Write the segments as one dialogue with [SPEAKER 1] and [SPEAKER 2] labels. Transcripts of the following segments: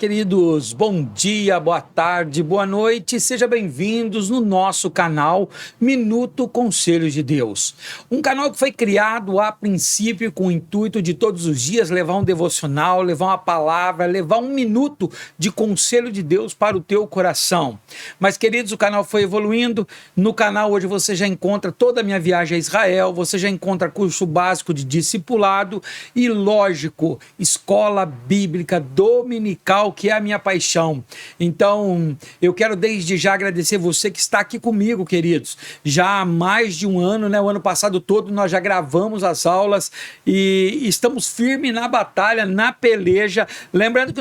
[SPEAKER 1] Queridos, bom dia, boa tarde, boa noite, sejam bem-vindos no nosso canal Minuto Conselhos de Deus. Um canal que foi criado a princípio com o intuito de todos os dias levar um devocional, levar uma palavra, levar um minuto de conselho de Deus para o teu coração. Mas, queridos, o canal foi evoluindo. No canal hoje você já encontra toda a minha viagem a Israel, você já encontra curso básico de discipulado e, lógico, escola bíblica dominical, que é a minha paixão. Então, eu quero desde já agradecer você que está aqui comigo, queridos. Já há mais de um ano, né? O ano passado todo nós já gravamos as aulas e estamos firmes na batalha, na peleja. Lembrando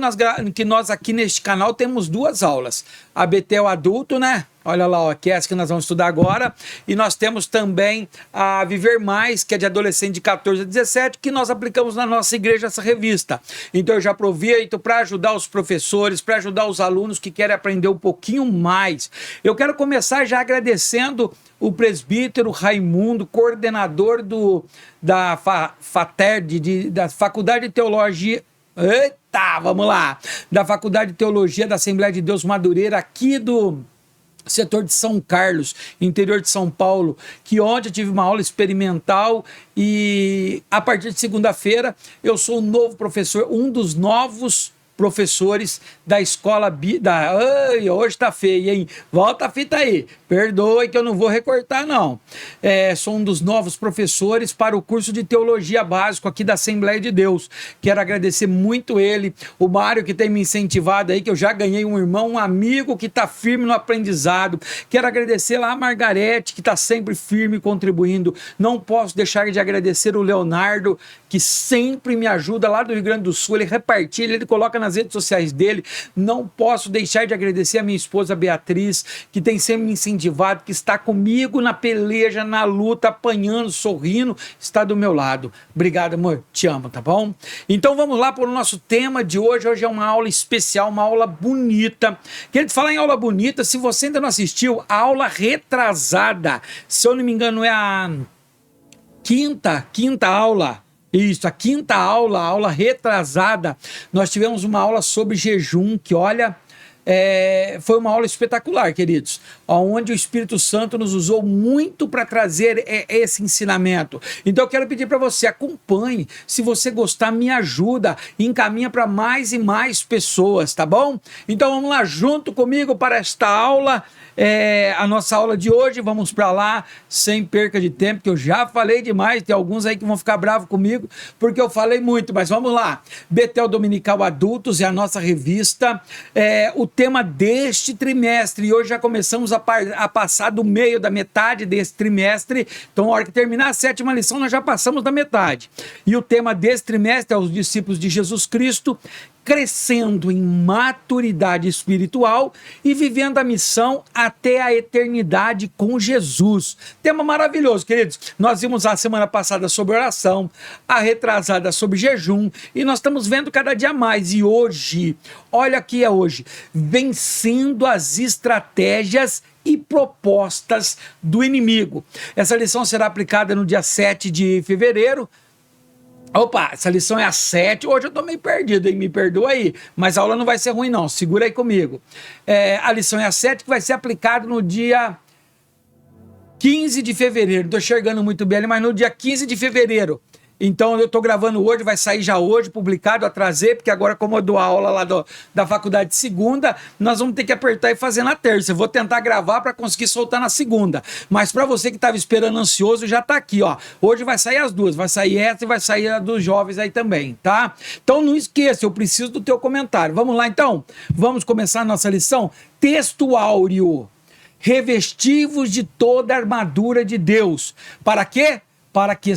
[SPEAKER 1] que nós aqui neste canal temos duas aulas. A Betel Adulto, né? Olha lá, ó, que é essa que nós vamos estudar agora. E nós temos também a Viver Mais, que é de adolescente de 14 a 17, que nós aplicamos na nossa igreja, essa revista. Então eu já aproveito para ajudar os professores, para ajudar os alunos que querem aprender um pouquinho mais. Eu quero começar já agradecendo o presbítero Raimundo, coordenador da FATERD, da Faculdade de Teologia. Eita, vamos lá! Da Faculdade de Teologia da Assembleia de Deus Madureira, aqui do setor de São Carlos, interior de São Paulo, que ontem eu tive uma aula experimental e a partir de segunda-feira eu sou um novo professor, um dos novos professores da escola Ai, hoje tá feio, hein? Volta a fita aí. Perdoe que eu não vou recortar, não. Sou um dos novos professores para o curso de Teologia Básico aqui da Assembleia de Deus. Quero agradecer muito ele, o Mário, que tem me incentivado aí, que eu já ganhei um irmão, um amigo que tá firme no aprendizado. Quero agradecer lá a Margarete, que tá sempre firme contribuindo. Não posso deixar de agradecer o Leonardo, que sempre me ajuda lá do Rio Grande do Sul. Ele repartilha, ele coloca nas redes sociais dele. Não posso deixar de agradecer a minha esposa Beatriz, que tem sempre me incentivado, que está comigo na peleja, na luta, apanhando, sorrindo, está do meu lado. Obrigado, amor, te amo, tá bom? Então vamos lá para o nosso tema de hoje. Hoje é uma aula especial, uma aula bonita. Quero te falar em aula bonita, se você ainda não assistiu, a aula retrasada, se eu não me engano é a quinta aula. Isso, a quinta aula, a aula retrasada, nós tivemos uma aula sobre jejum, que olha, foi uma aula espetacular, queridos, onde o Espírito Santo nos usou muito para trazer esse ensinamento. Então eu quero pedir para você, acompanhe, se você gostar, me ajuda, encaminha para mais e mais pessoas, tá bom? Então vamos lá, junto comigo para esta aula, a nossa aula de hoje. Vamos para lá, sem perca de tempo, que eu já falei demais, tem alguns aí que vão ficar bravos comigo, porque eu falei muito, mas vamos lá. Betel Dominical Adultos é a nossa revista, o tema deste trimestre, e hoje já começamos a passar do meio da metade desse trimestre. Então, na hora que terminar a 7ª lição, nós já passamos da metade. E o tema desse trimestre é os discípulos de Jesus Cristo crescendo em maturidade espiritual e vivendo a missão até a eternidade com Jesus. Tema maravilhoso, queridos. Nós vimos a semana passada sobre oração, a retrasada sobre jejum, e nós estamos vendo cada dia mais. E hoje, olha aqui hoje, vencendo as estratégias e propostas do inimigo. Essa lição será aplicada no dia 7 de fevereiro. Opa, essa lição é a 7, hoje eu tô meio perdido, hein? Me perdoa aí, mas a aula não vai ser ruim não, segura aí comigo. A lição é a 7, que vai ser aplicada no dia 15 de fevereiro, não tô enxergando muito bem, mas no dia 15 de fevereiro. Então eu estou gravando hoje, vai sair já hoje, publicado, atrasei, porque agora como eu dou a aula lá da faculdade de segunda, nós vamos ter que apertar e fazer na terça. Eu vou tentar gravar para conseguir soltar na segunda. Mas para você que estava esperando ansioso, já está aqui, ó. Hoje vai sair as duas, vai sair essa e vai sair a dos jovens aí também, tá? Então não esqueça, eu preciso do teu comentário. Vamos lá então? Vamos começar a nossa lição? Texto áureo. Revestivos de toda a armadura de Deus. Para quê? Para que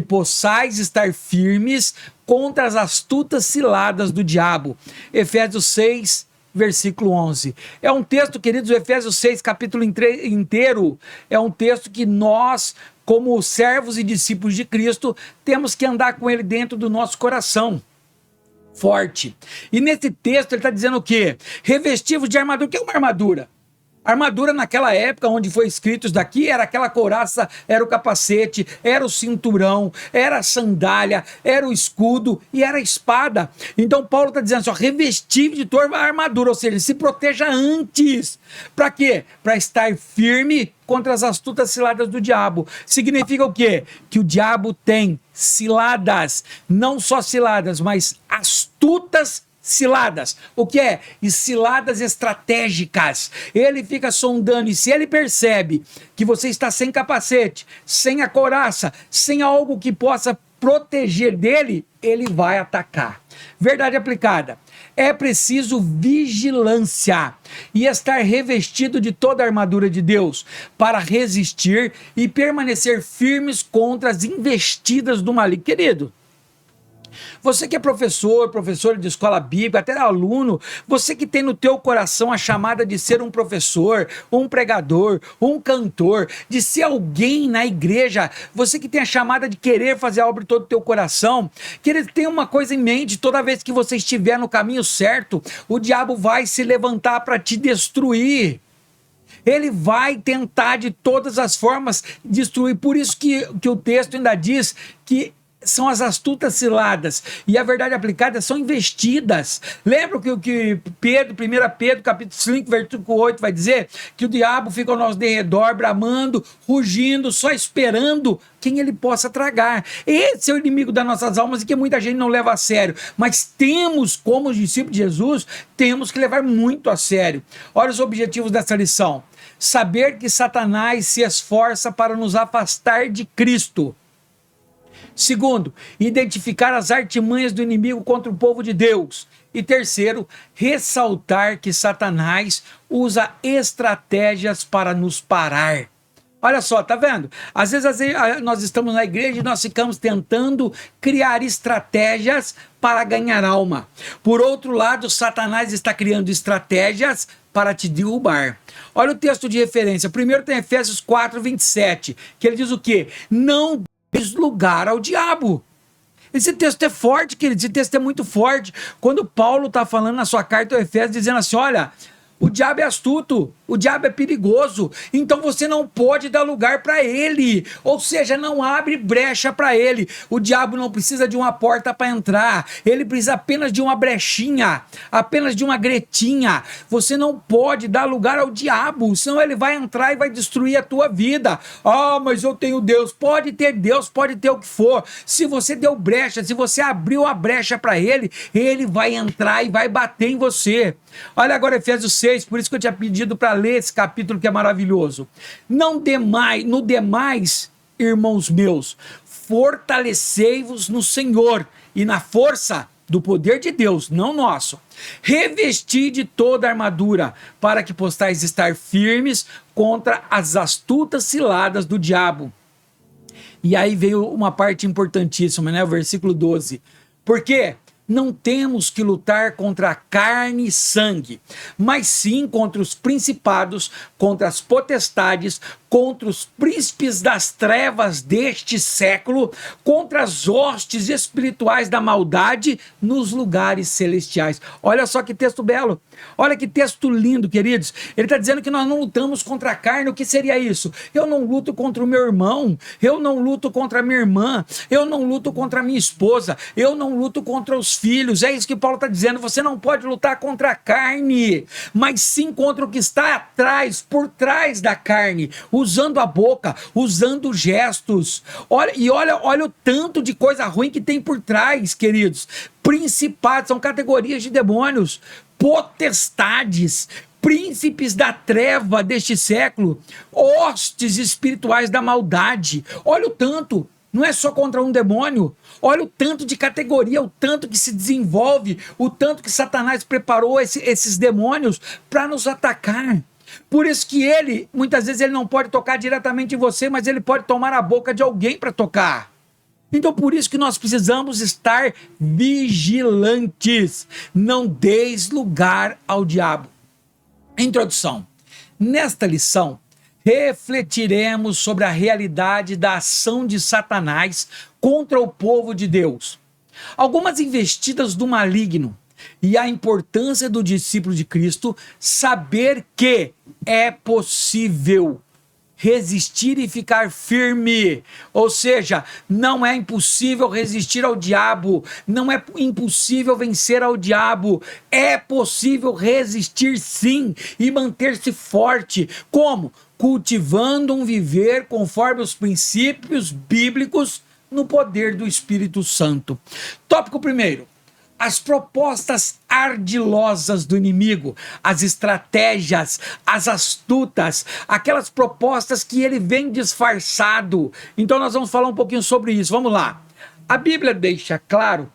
[SPEAKER 1] possais estar firmes contra as astutas ciladas do diabo. Efésios 6, versículo 11. É um texto, queridos, o Efésios 6, capítulo inteiro, é um texto que nós, como servos e discípulos de Cristo, temos que andar com ele dentro do nosso coração. Forte. E nesse texto ele está dizendo o quê? Revestivos de armadura. O que é uma armadura? A armadura naquela época, onde foi escrito isso daqui, era aquela couraça, era o capacete, era o cinturão, era a sandália, era o escudo e era a espada. Então Paulo está dizendo assim, ó, revestir de toda a armadura, ou seja, se proteja antes. Para quê? Para estar firme contra as astutas ciladas do diabo. Significa o quê? Que o diabo tem ciladas, não só ciladas, mas astutas ciladas. O que é? E ciladas estratégicas. Ele fica sondando e se ele percebe que você está sem capacete, sem a couraça, sem algo que possa proteger dele, ele vai atacar. Verdade aplicada. É preciso vigilância e estar revestido de toda a armadura de Deus para resistir e permanecer firmes contra as investidas do maligno. Querido, você que é professor de escola bíblica, até aluno, você que tem no teu coração a chamada de ser um professor, um pregador, um cantor, de ser alguém na igreja, você que tem a chamada de querer fazer a obra de todo o teu coração, querido, tenha uma coisa em mente, toda vez que você estiver no caminho certo, o diabo vai se levantar para te destruir. Ele vai tentar de todas as formas destruir, por isso que o texto ainda diz que são as astutas ciladas e a verdade aplicada são investidas. Lembra que Pedro, 1 Pedro, capítulo 5, versículo 8 vai dizer que o diabo fica ao nosso derredor, bramando, rugindo, só esperando quem ele possa tragar. Esse é o inimigo das nossas almas e que muita gente não leva a sério, mas temos, como os discípulos de Jesus, temos que levar muito a sério. Olha os objetivos dessa lição: saber que Satanás se esforça para nos afastar de Cristo. Segundo, identificar as artimanhas do inimigo contra o povo de Deus. E terceiro, ressaltar que Satanás usa estratégias para nos parar. Olha só, tá vendo? Às vezes nós estamos na igreja e nós ficamos tentando criar estratégias para ganhar alma. Por outro lado, Satanás está criando estratégias para te derrubar. Olha o texto de referência. Primeiro tem Efésios 4, 27, que ele diz o quê? Não deis lugar ao diabo. Esse texto é forte, querido, esse texto é muito forte. Quando Paulo está falando na sua carta ao Efésios, dizendo assim, olha, o diabo é astuto, o diabo é perigoso, então você não pode dar lugar para ele, ou seja, não abre brecha para ele. O diabo não precisa de uma porta para entrar, ele precisa apenas de uma brechinha, apenas de uma gretinha. Você não pode dar lugar ao diabo, senão ele vai entrar e vai destruir a tua vida. Ah, mas eu tenho Deus. Pode ter Deus, pode ter o que for. Se você deu brecha, se você abriu a brecha para ele, ele vai entrar e vai bater em você. Olha agora Efésios 6, por isso que eu tinha pedido para ler esse capítulo que é maravilhoso. No demais, irmãos meus, fortalecei-vos no Senhor e na força do poder de Deus, não nosso. Revesti de toda a armadura, para que possais estar firmes contra as astutas ciladas do diabo. E aí veio uma parte importantíssima, né? O versículo 12. Por quê? Não temos que lutar contra a carne e sangue, mas sim contra os principados, contra as potestades, contra os príncipes das trevas deste século, contra as hostes espirituais da maldade nos lugares celestiais. Olha só que texto belo, olha que texto lindo, queridos. Ele está dizendo que nós não lutamos contra a carne. O que seria isso? Eu não luto contra o meu irmão, eu não luto contra a minha irmã, eu não luto contra a minha esposa, eu não luto contra os filhos. É isso que Paulo está dizendo. Você não pode lutar contra a carne, mas sim contra o que está atrás, por trás da carne, usando a boca, usando gestos. Olha o tanto de coisa ruim que tem por trás, queridos. Principados, são categorias de demônios, potestades, príncipes da treva deste século, hostes espirituais da maldade. Olha o tanto. Não é só contra um demônio. Olha o tanto de categoria, o tanto que se desenvolve, o tanto que Satanás preparou esses demônios para nos atacar. Por isso que muitas vezes ele não pode tocar diretamente em você, mas ele pode tomar a boca de alguém para tocar. Então por isso que nós precisamos estar vigilantes. Não deis lugar ao diabo. Introdução. Nesta lição, refletiremos sobre a realidade da ação de Satanás contra o povo de Deus. Algumas investidas do maligno E a importância do discípulo de Cristo saber que é possível resistir e ficar firme. Ou seja, não é impossível resistir ao diabo, não é impossível vencer ao diabo, é possível resistir sim e manter-se forte. Como? Cultivando um viver conforme os princípios bíblicos no poder do Espírito Santo. Tópico primeiro: as propostas ardilosas do inimigo, as estratégias, as astutas, aquelas propostas que ele vem disfarçado. Então nós vamos falar um pouquinho sobre isso. Vamos lá. A Bíblia deixa claro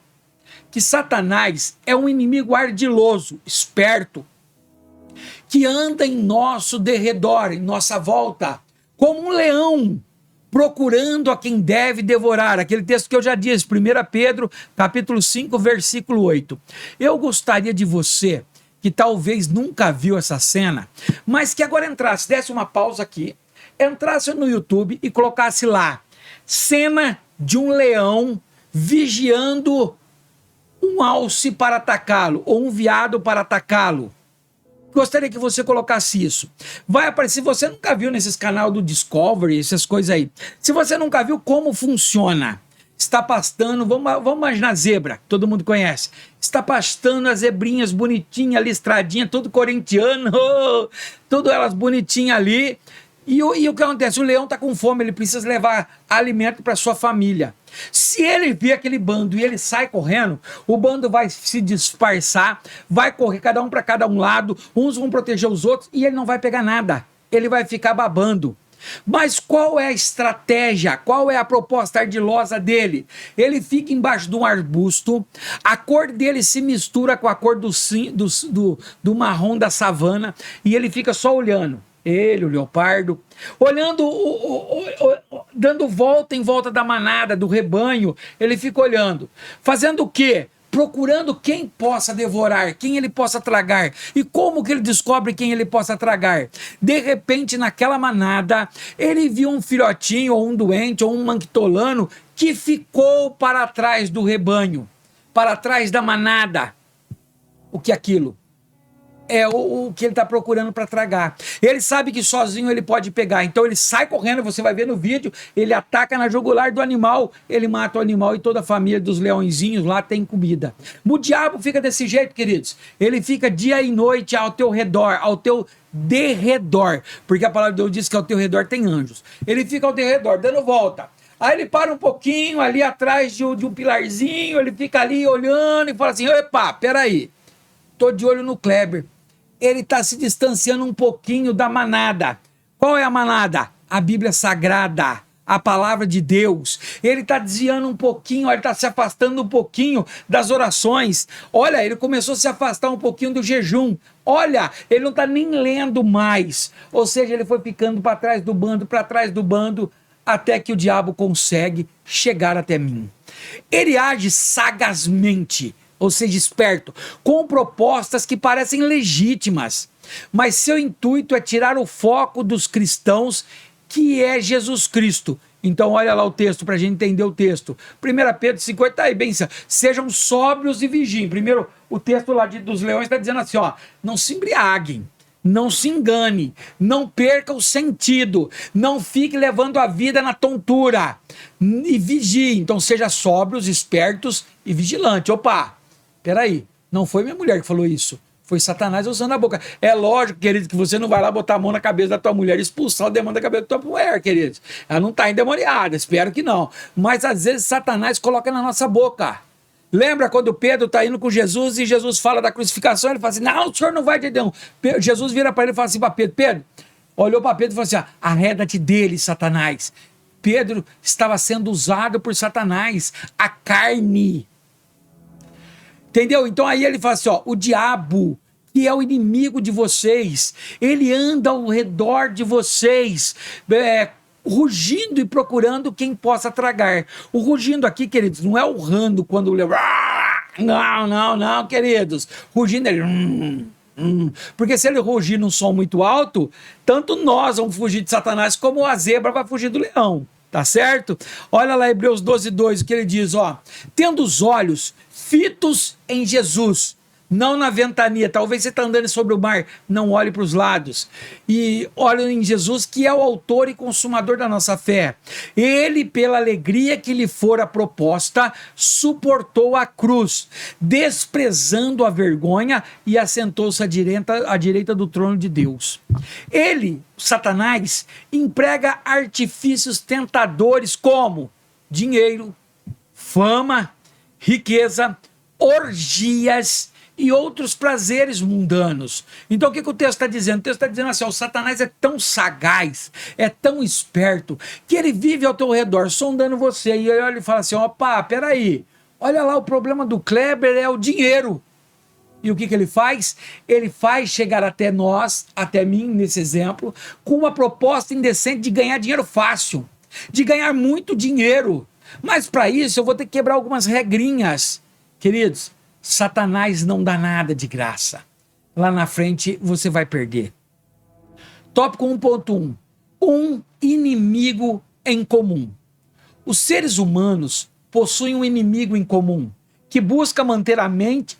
[SPEAKER 1] que Satanás é um inimigo ardiloso, esperto, que anda em nosso derredor, em nossa volta, como um leão, procurando a quem deve devorar. Aquele texto que eu já disse, 1 Pedro, capítulo 5, versículo 8. Eu gostaria de você, que talvez nunca viu essa cena, mas que agora entrasse, desse uma pausa aqui, entrasse no YouTube e colocasse lá, cena de um leão vigiando um alce para atacá-lo, ou um veado para atacá-lo. Gostaria que você colocasse isso. Vai aparecer, se você nunca viu nesses canais do Discovery, essas coisas aí. Se você nunca viu como funciona, está pastando, vamos imaginar zebra, todo mundo conhece. Está pastando as zebrinhas bonitinhas, listradinhas, tudo corintiano, tudo elas bonitinhas ali. E o que acontece? O leão está com fome, ele precisa levar alimento para sua família. Se ele vê aquele bando e ele sai correndo, o bando vai se dispersar, vai correr cada um para cada um lado, uns vão proteger os outros e ele não vai pegar nada, ele vai ficar babando. Mas qual é a estratégia? Qual é a proposta ardilosa dele? Ele fica embaixo de um arbusto, a cor dele se mistura com a cor do marrom da savana e ele fica só olhando. Ele, o leopardo, olhando, dando volta em volta da manada, do rebanho, ele fica olhando. Fazendo o quê? Procurando quem possa devorar, quem ele possa tragar. E como que ele descobre quem ele possa tragar? De repente, naquela manada, ele viu um filhotinho, ou um doente, ou um manquitolano, que ficou para trás do rebanho, para trás da manada. O que é aquilo? É o que ele está procurando para tragar. Ele sabe que sozinho ele pode pegar, então ele sai correndo, você vai ver no vídeo, ele ataca na jugular do animal, ele mata o animal e toda a família dos leõezinhos lá tem comida. O diabo fica desse jeito, queridos, ele fica dia e noite ao teu redor, ao teu derredor, porque a palavra de Deus diz que ao teu redor tem anjos. Ele fica ao derredor, dando volta. Aí ele para um pouquinho ali atrás de um pilarzinho, ele fica ali olhando e fala assim, epa, peraí, tô de olho no Kleber. Ele está se distanciando um pouquinho da manada. Qual é a manada? A Bíblia Sagrada, a palavra de Deus. Ele está desviando um pouquinho, ele está se afastando um pouquinho das orações. Olha, ele começou a se afastar um pouquinho do jejum. Olha, ele não está nem lendo mais. Ou seja, ele foi ficando para trás do bando, até que o diabo consegue chegar até mim. Ele age sagazmente, ou seja, esperto, com propostas que parecem legítimas, mas seu intuito é tirar o foco dos cristãos, que é Jesus Cristo. Então olha lá o texto, para a gente entender o texto. 1 Pedro 5,8 está aí bem, sejam sóbrios e vigiem. Primeiro, o texto lá dos leões está dizendo assim, ó, não se embriaguem, não se engane, não perca o sentido, não fique levando a vida na tontura, e vigie. Então seja sóbrios, espertos e vigilantes. Opa! Peraí, não foi minha mulher que falou isso, foi Satanás usando a boca. É lógico, querido, que você não vai lá botar a mão na cabeça da tua mulher e expulsar o demônio da cabeça da tua mulher, querido. Ela não está endemoniada, espero que não. Mas às vezes Satanás coloca na nossa boca. Lembra quando Pedro está indo com Jesus e Jesus fala da crucificação, ele fala assim, não, o senhor não vai de Deus. Jesus vira para ele e fala assim para Pedro, Pedro, olhou para Pedro e falou assim, arreda-te dele, Satanás. Pedro estava sendo usado por Satanás, a carne. Entendeu? Então aí ele fala assim, ó, o diabo, que é o inimigo de vocês, ele anda ao redor de vocês, rugindo e procurando quem possa tragar. O rugindo aqui, queridos, não é urrando quando o leão... Não, queridos. Rugindo ele... Porque se ele rugir num som muito alto, tanto nós vamos fugir de Satanás, como a zebra vai fugir do leão. Tá certo? Olha lá Hebreus 12:2, o que ele diz, ó. Tendo os olhos fitos em Jesus, não na ventania. Talvez você está andando sobre o mar, não olhe para os lados. E olhe em Jesus, que é o autor e consumador da nossa fé. Ele, pela alegria que lhe fora proposta, suportou a cruz, desprezando a vergonha, e assentou-se à direita do trono de Deus. Ele, Satanás, emprega artifícios tentadores como dinheiro, fama, riqueza, orgias e outros prazeres mundanos. Então o que o texto está dizendo? O texto está dizendo assim: o Satanás é tão sagaz, é tão esperto, que ele vive ao teu redor, sondando você, e ele fala assim: opa, peraí, olha lá, o problema do Kleber é o dinheiro. E o que ele faz? Ele faz chegar até nós, até mim, nesse exemplo, com uma proposta indecente de ganhar dinheiro fácil, de ganhar muito dinheiro. Mas para isso eu vou ter que quebrar algumas regrinhas. Queridos, Satanás não dá nada de graça. Lá na frente você vai perder. Tópico 1.1. Um inimigo em comum. Os seres humanos possuem um inimigo em comum, que busca manter a mente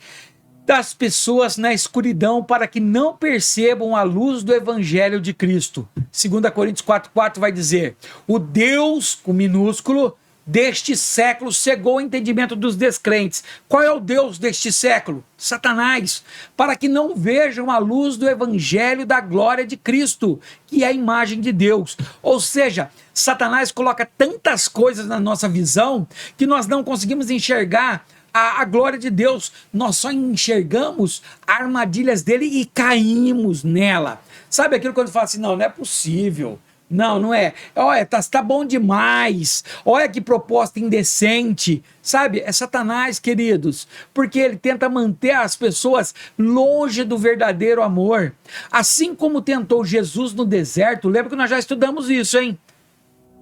[SPEAKER 1] das pessoas na escuridão para que não percebam a luz do Evangelho de Cristo. 2 Coríntios 4,4 vai dizer: o Deus, com minúsculo, deste século cegou o entendimento dos descrentes. Qual é o Deus deste século? Satanás, para que não vejam a luz do Evangelho da glória de Cristo, que é a imagem de Deus. Ou seja, Satanás coloca tantas coisas na nossa visão que nós não conseguimos enxergar a glória de Deus. Nós só enxergamos armadilhas dele e caímos nela. Sabe aquilo quando fala assim: não é possível. Não é. Olha, tá bom demais. Olha que proposta indecente. Sabe? É Satanás, queridos. Porque ele tenta manter as pessoas longe do verdadeiro amor. Assim como tentou Jesus no deserto. Lembra que nós já estudamos isso, hein?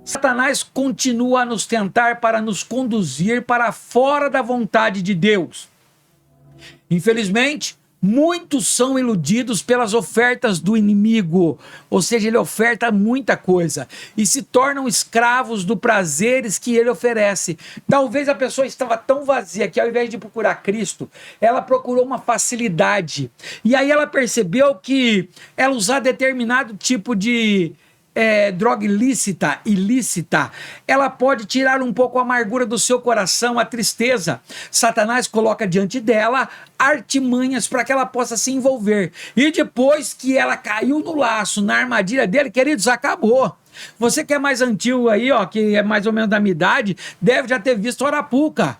[SPEAKER 1] Satanás continua a nos tentar para nos conduzir para fora da vontade de Deus. Infelizmente, muitos são iludidos pelas ofertas do inimigo, ou seja, ele oferta muita coisa e se tornam escravos dos prazeres que ele oferece. Talvez a pessoa estava tão vazia que ao invés de procurar Cristo, ela procurou uma facilidade. E aí ela percebeu que ela usar determinado tipo de droga ilícita, ela pode tirar um pouco a amargura do seu coração, a tristeza. Satanás coloca diante dela artimanhas para que ela possa se envolver. E depois que ela caiu no laço, na armadilha dele, queridos, acabou. Você que é mais antigo aí, que é mais ou menos da minha idade, deve já ter visto Arapuca.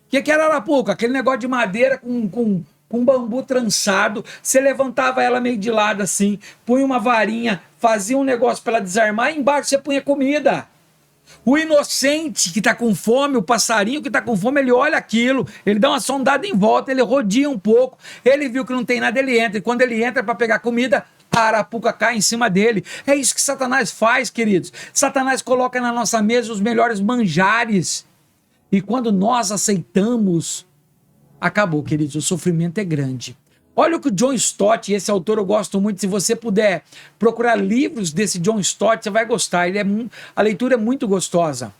[SPEAKER 1] O que era Arapuca? Aquele negócio de madeira com bambu trançado, você levantava ela meio de lado assim, punha uma varinha, fazia um negócio para ela desarmar, e embaixo você punha comida. O inocente que está com fome, o passarinho que está com fome, ele olha aquilo, ele dá uma sondada em volta, ele rodia um pouco, ele viu que não tem nada, ele entra, e quando ele entra para pegar comida, a arapuca cai em cima dele. É isso que Satanás faz, queridos. Satanás coloca na nossa mesa os melhores manjares, e quando nós aceitamos, acabou, queridos, o sofrimento é grande. Olha o que o John Stott, esse autor eu gosto muito, se você puder procurar livros desse John Stott, você vai gostar, a leitura é muito gostosa.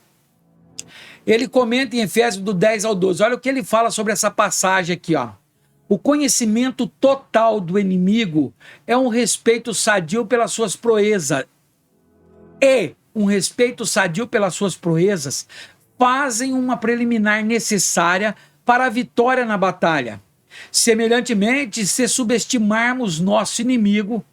[SPEAKER 1] Ele comenta em Efésios do 10 ao 12, olha o que ele fala sobre essa passagem aqui, O conhecimento total do inimigo é um respeito sadio pelas suas proezas, fazem uma preliminar necessária para a vitória na batalha. Semelhantemente, se subestimarmos nosso inimigo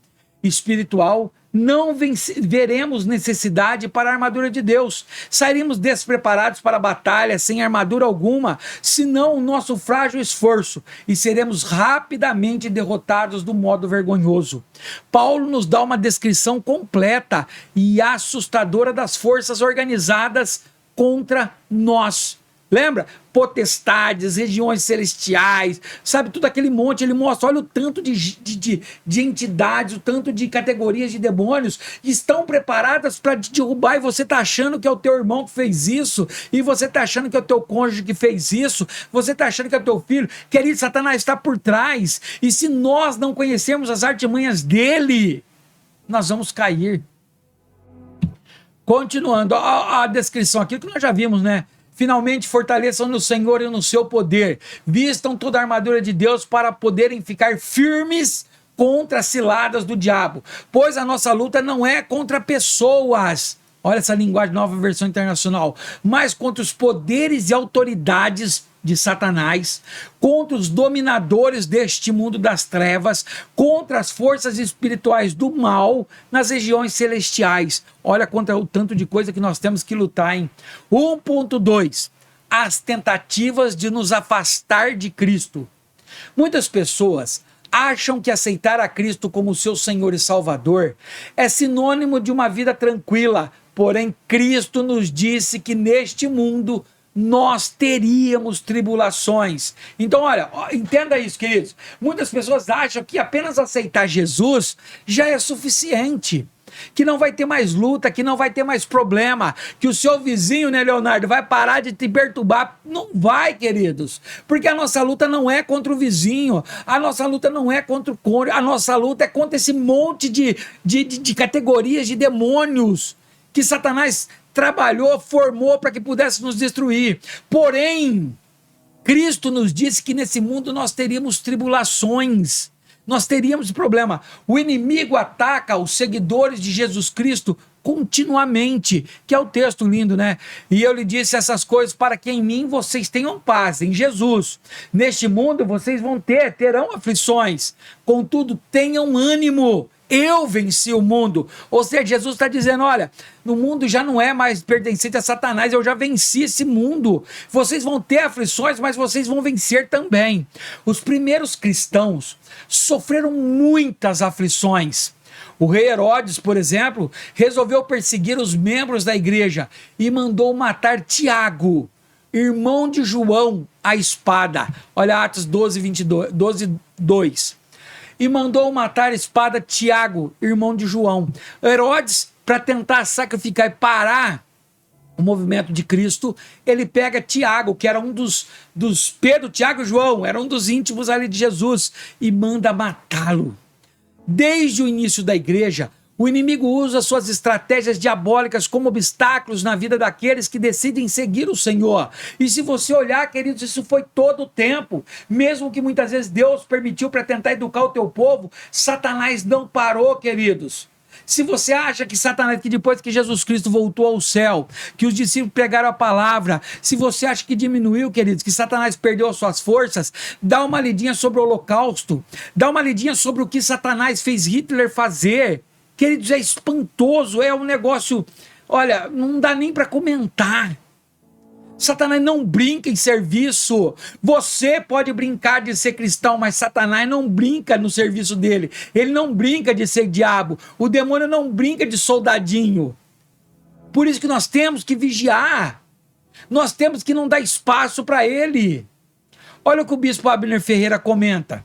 [SPEAKER 1] espiritual, não veremos necessidade para a armadura de Deus. Sairemos despreparados para a batalha, sem armadura alguma, senão o nosso frágil esforço, e seremos rapidamente derrotados do modo vergonhoso. Paulo nos dá uma descrição completa e assustadora das forças organizadas contra nós. Lembra? Potestades, regiões celestiais, sabe? Tudo aquele monte, ele mostra, olha o tanto de entidades, o tanto de categorias de demônios que estão preparadas para te derrubar, e você está achando que é o teu irmão que fez isso, e você está achando que é o teu cônjuge que fez isso, você está achando que é o teu filho. Querido, Satanás está por trás, e se nós não conhecermos as artimanhas dele, nós vamos cair. Continuando, a descrição aqui que nós já vimos, né? Finalmente, fortaleçam no Senhor e no seu poder. Vistam toda a armadura de Deus para poderem ficar firmes contra as ciladas do diabo. Pois a nossa luta não é contra pessoas. Olha essa linguagem, nova versão internacional. Mas contra os poderes e autoridades de Satanás, contra os dominadores deste mundo das trevas, contra as forças espirituais do mal nas regiões celestiais. Olha contra o tanto de coisa que nós temos que lutar, hein? 1.2. As tentativas de nos afastar de Cristo. Muitas pessoas acham que aceitar a Cristo como seu Senhor e Salvador é sinônimo de uma vida tranquila, porém Cristo nos disse que neste mundo nós teríamos tribulações. Então, olha, entenda isso, queridos. Muitas pessoas acham que apenas aceitar Jesus já é suficiente, que não vai ter mais luta, que não vai ter mais problema, que o seu vizinho, né, Leonardo, vai parar de te perturbar. Não vai, queridos, porque a nossa luta não é contra o vizinho, a nossa luta não é contra o cônjuge, a nossa luta é contra esse monte de categorias de demônios que Satanás trabalhou, formou para que pudesse nos destruir. Porém, Cristo nos disse que nesse mundo nós teríamos tribulações, nós teríamos problema. O inimigo ataca os seguidores de Jesus Cristo continuamente, que é o texto lindo, né? E eu lhe disse essas coisas para que em mim vocês tenham paz, em Jesus. Neste mundo vocês terão aflições, contudo tenham ânimo. Eu venci o mundo. Ou seja, Jesus está dizendo, olha, no mundo já não é mais pertencente a Satanás, eu já venci esse mundo. Vocês vão ter aflições, mas vocês vão vencer também. Os primeiros cristãos sofreram muitas aflições. O rei Herodes, por exemplo, resolveu perseguir os membros da igreja e mandou matar Tiago, irmão de João, à espada. Olha Atos 12:2. E mandou matar a espada Tiago, irmão de João. Herodes, para tentar sacrificar e parar o movimento de Cristo, ele pega Tiago, que era um dos Pedro, Tiago e João, era um dos íntimos ali de Jesus, e manda matá-lo. Desde o início da igreja, o inimigo usa suas estratégias diabólicas como obstáculos na vida daqueles que decidem seguir o Senhor. E se você olhar, queridos, isso foi todo o tempo. Mesmo que muitas vezes Deus permitiu para tentar educar o teu povo, Satanás não parou, queridos. Se você acha que Satanás, que depois que Jesus Cristo voltou ao céu, que os discípulos pregaram a palavra, se você acha que diminuiu, queridos, que Satanás perdeu as suas forças, dá uma lidinha sobre o Holocausto, dá uma lidinha sobre o que Satanás fez Hitler fazer. Queridos, é espantoso, é um negócio, olha, não dá nem para comentar. Satanás não brinca em serviço. Você pode brincar de ser cristão, mas Satanás não brinca no serviço dele. Ele não brinca de ser diabo. O demônio não brinca de soldadinho. Por isso que nós temos que vigiar. Nós temos que não dar espaço para ele. Olha o que o bispo Abner Ferreira comenta.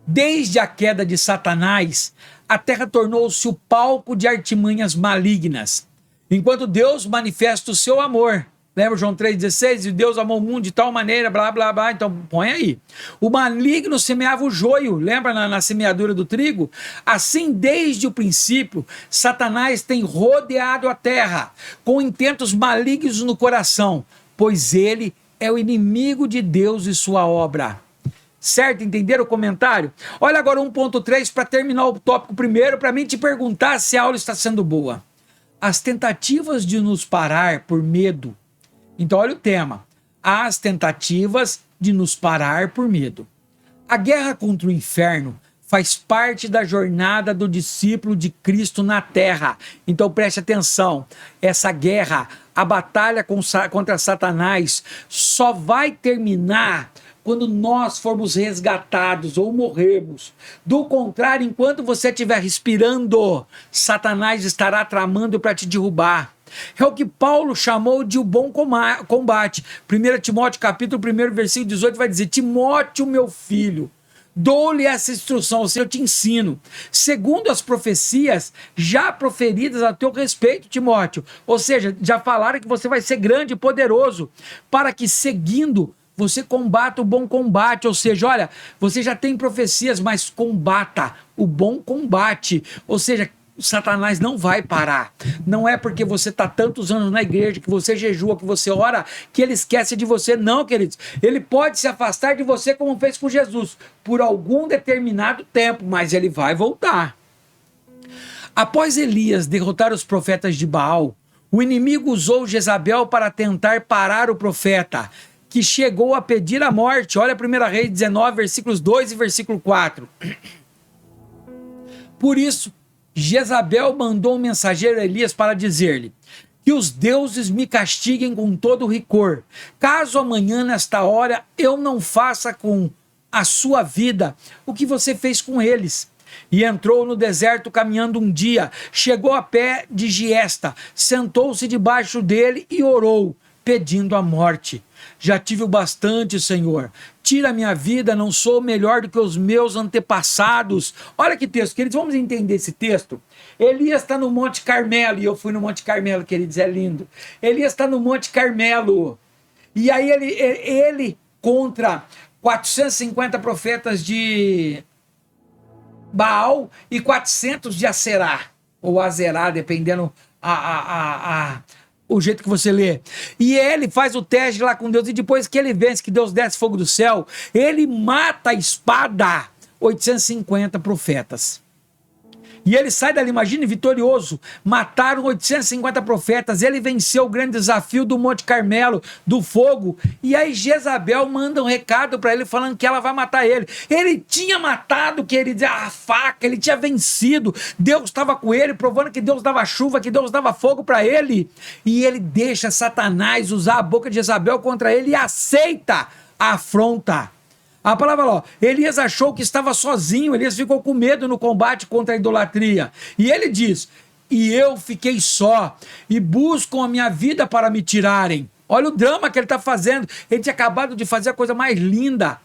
[SPEAKER 1] Desde a queda de Satanás, a terra tornou-se o palco de artimanhas malignas, enquanto Deus manifesta o seu amor. Lembra João 3,16? E Deus amou o mundo de tal maneira, blá, blá, blá. Então, põe aí. O maligno semeava o joio, lembra na semeadura do trigo? Assim, desde o princípio, Satanás tem rodeado a terra, com intentos malignos no coração, pois ele é o inimigo de Deus e sua obra. Certo? Entenderam o comentário? Olha agora 1.3 para terminar o tópico primeiro, para mim te perguntar se a aula está sendo boa. As tentativas de nos parar por medo. Então olha o tema. As tentativas de nos parar por medo. A guerra contra o inferno faz parte da jornada do discípulo de Cristo na terra. Então preste atenção. Essa guerra, a batalha contra Satanás, só vai terminar quando nós formos resgatados ou morrermos. Do contrário, enquanto você estiver respirando, Satanás estará tramando para te derrubar. É o que Paulo chamou de o bom combate. 1 Timóteo capítulo 1, versículo 18 vai dizer: Timóteo, meu filho, dou-lhe essa instrução, ou seja, eu te ensino, segundo as profecias já proferidas a teu respeito, Timóteo. Ou seja, já falaram que você vai ser grande e poderoso, para que seguindo você combata o bom combate. Ou seja, olha, você já tem profecias, mas combata o bom combate. Ou seja, Satanás não vai parar. Não é porque você está tantos anos na igreja, que você jejua, que você ora, que ele esquece de você. Não, queridos. Ele pode se afastar de você como fez com Jesus, por algum determinado tempo, mas ele vai voltar. Após Elias derrotar os profetas de Baal, o inimigo usou Jezabel para tentar parar o profeta, que chegou a pedir a morte. Olha 1 Reis 19, versículos 2 e versículo 4. Por isso, Jezabel mandou um mensageiro a Elias para dizer-lhe: que os deuses me castiguem com todo rigor, caso amanhã nesta hora eu não faça com a sua vida o que você fez com eles. E entrou no deserto caminhando um dia, chegou a pé de Giesta, sentou-se debaixo dele e orou, pedindo a morte. Já tive o bastante, Senhor. Tira a minha vida, não sou melhor do que os meus antepassados. Olha que texto, queridos, vamos entender esse texto. Elias está no Monte Carmelo, e eu fui no Monte Carmelo, queridos, é lindo. Elias está no Monte Carmelo, e aí ele contra 450 profetas de Baal e 400 de Aserá, ou Azerá, dependendo o jeito que você lê. E ele faz o teste lá com Deus, e depois que ele vence, que Deus desce fogo do céu, ele mata a espada 850 profetas. E ele sai dali, imagine, vitorioso. Mataram 850 profetas. Ele venceu o grande desafio do Monte Carmelo, do fogo. E aí Jezabel manda um recado para ele falando que ela vai matar ele. Ele tinha matado, querido, a faca, ele tinha vencido. Deus estava com ele, provando que Deus dava chuva, que Deus dava fogo para ele. E ele deixa Satanás usar a boca de Jezabel contra ele e aceita a afronta. A palavra lá, Elias achou que estava sozinho, Elias ficou com medo no combate contra a idolatria. E ele diz: e eu fiquei só, e buscam a minha vida para me tirarem. Olha o drama que ele está fazendo. Ele tinha acabado de fazer a coisa mais linda.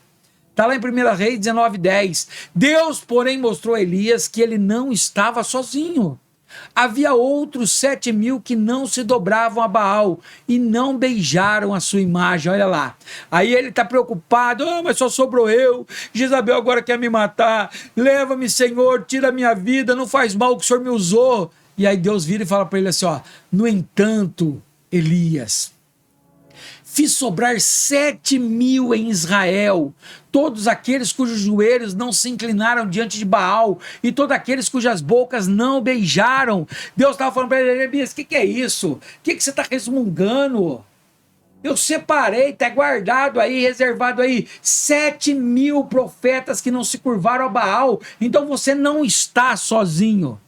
[SPEAKER 1] Está lá em 1 Reis 19, 10. Deus, porém, mostrou a Elias que ele não estava sozinho. Havia outros 7.000 que não se dobravam a Baal e não beijaram a sua imagem. Olha lá. Aí ele está preocupado: mas só sobrou eu. Jezabel agora quer me matar. Leva-me, Senhor, tira a minha vida. Não faz mal que o Senhor me usou. E aí Deus vira e fala para ele assim: no entanto, Elias, fiz sobrar 7.000 em Israel, todos aqueles cujos joelhos não se inclinaram diante de Baal, e todos aqueles cujas bocas não beijaram. Deus estava falando para ele: Elias, o que é isso? O que você está resmungando? Eu separei, está guardado aí, reservado aí, 7.000 profetas que não se curvaram a Baal, então você não está sozinho.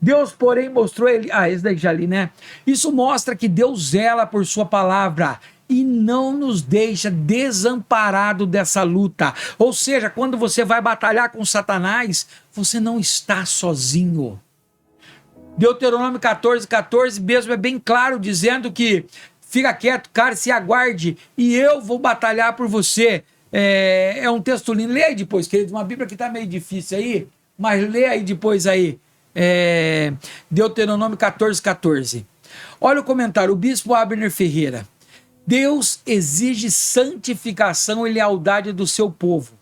[SPEAKER 1] Deus, porém, mostrou ele. Esse daí já li, né? Isso mostra que Deus zela por sua palavra e não nos deixa desamparado dessa luta. Ou seja, quando você vai batalhar com Satanás, você não está sozinho. Deuteronômio 14, 14 mesmo é bem claro, dizendo que fica quieto, cara, se aguarde e eu vou batalhar por você. É um texto lindo. Lê aí depois, querido. Uma Bíblia que está meio difícil aí, mas lê aí depois aí. Deuteronômio 14, 14. Olha o comentário, o bispo Abner Ferreira. Deus exige santificação e lealdade do seu povo.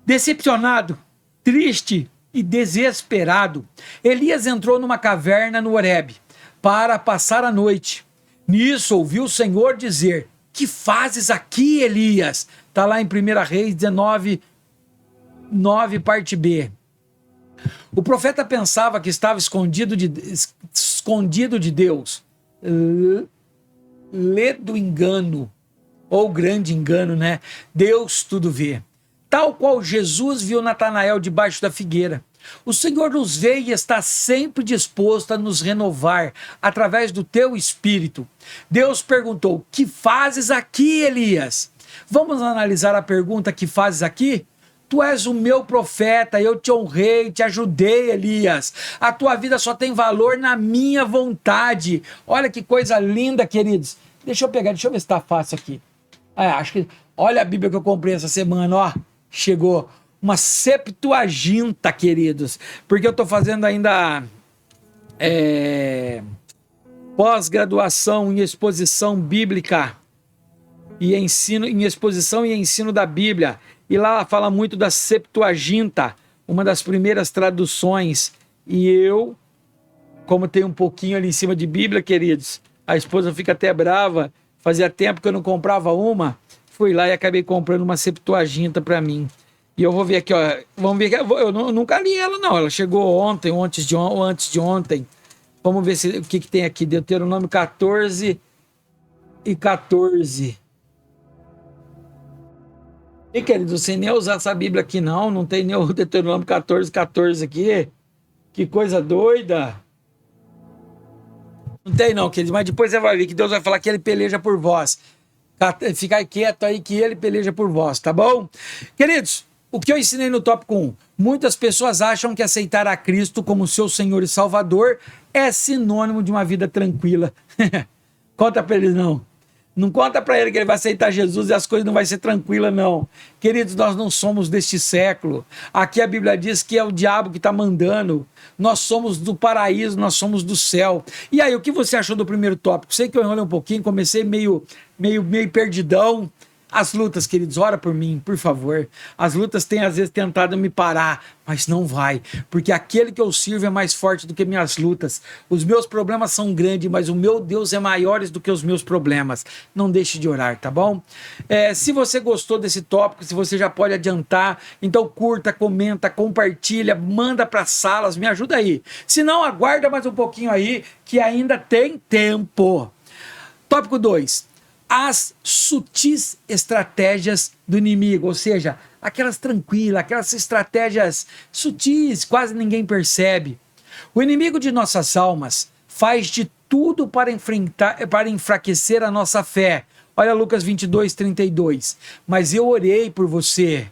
[SPEAKER 1] Decepcionado, triste e desesperado, Elias entrou numa caverna no Horebe para passar a noite. Nisso ouviu o Senhor dizer: que fazes aqui, Elias? Está lá em 1 Reis 19, 9, parte B. O profeta pensava que estava escondido de Deus. Lê do engano, ou grande engano, né? Deus tudo vê. Tal qual Jesus viu Natanael debaixo da figueira. O Senhor nos vê e está sempre disposto a nos renovar através do teu Espírito. Deus perguntou: que fazes aqui, Elias? Vamos analisar a pergunta: que fazes aqui? Tu és o meu profeta, eu te honrei, te ajudei, Elias. A tua vida só tem valor na minha vontade. Olha que coisa linda, queridos. Deixa eu ver se está fácil aqui. Acho que, olha a Bíblia que eu comprei essa semana, chegou uma Septuaginta, queridos, porque eu estou fazendo ainda pós-graduação em exposição bíblica e ensino, em exposição e ensino da Bíblia. E lá fala muito da Septuaginta, uma das primeiras traduções. E eu como tem um pouquinho ali em cima de Bíblia, queridos, a esposa fica até brava. Fazia tempo que eu não comprava uma. Fui lá e acabei comprando uma Septuaginta para mim. E eu vou ver aqui, ó. Vamos ver. Eu nunca li ela, não. Ela chegou ontem, ou antes de ontem. Vamos ver o que tem aqui. Deuteronômio 14 e 14. E, querido, você nem usar essa Bíblia aqui, não. Não tem nem o Deuteronômio 14, 14 aqui. Que coisa doida. Não tem, não, querido. Mas depois você vai ver que Deus vai falar que ele peleja por vós. Ficar quieto aí que ele peleja por vós, tá bom? Queridos, o que eu ensinei no tópico 1? Muitas pessoas acham que aceitar a Cristo como seu Senhor e Salvador é sinônimo de uma vida tranquila. Conta pra eles, não. Não conta para ele que ele vai aceitar Jesus e as coisas não vai ser tranquilas, não. Queridos, nós não somos deste século. Aqui a Bíblia diz que é o diabo que está mandando. Nós somos do paraíso, nós somos do céu. E aí, o que você achou do primeiro tópico? Sei que eu enrolei um pouquinho, comecei meio perdidão. As lutas, queridos, ora por mim, por favor. As lutas têm às vezes tentado me parar, mas não vai, porque aquele que eu sirvo é mais forte do que minhas lutas. Os meus problemas são grandes, mas o meu Deus é maior do que os meus problemas. Não deixe de orar, tá bom? Se você gostou desse tópico, se você já pode adiantar, então curta, comenta, compartilha, manda para salas, me ajuda aí. Se não, aguarda mais um pouquinho aí, que ainda tem tempo. Tópico 2. As sutis estratégias do inimigo, ou seja, aquelas tranquilas, aquelas estratégias sutis, quase ninguém percebe. O inimigo de nossas almas faz de tudo para enfraquecer a nossa fé. Olha Lucas 22, 32. Mas eu orei por você,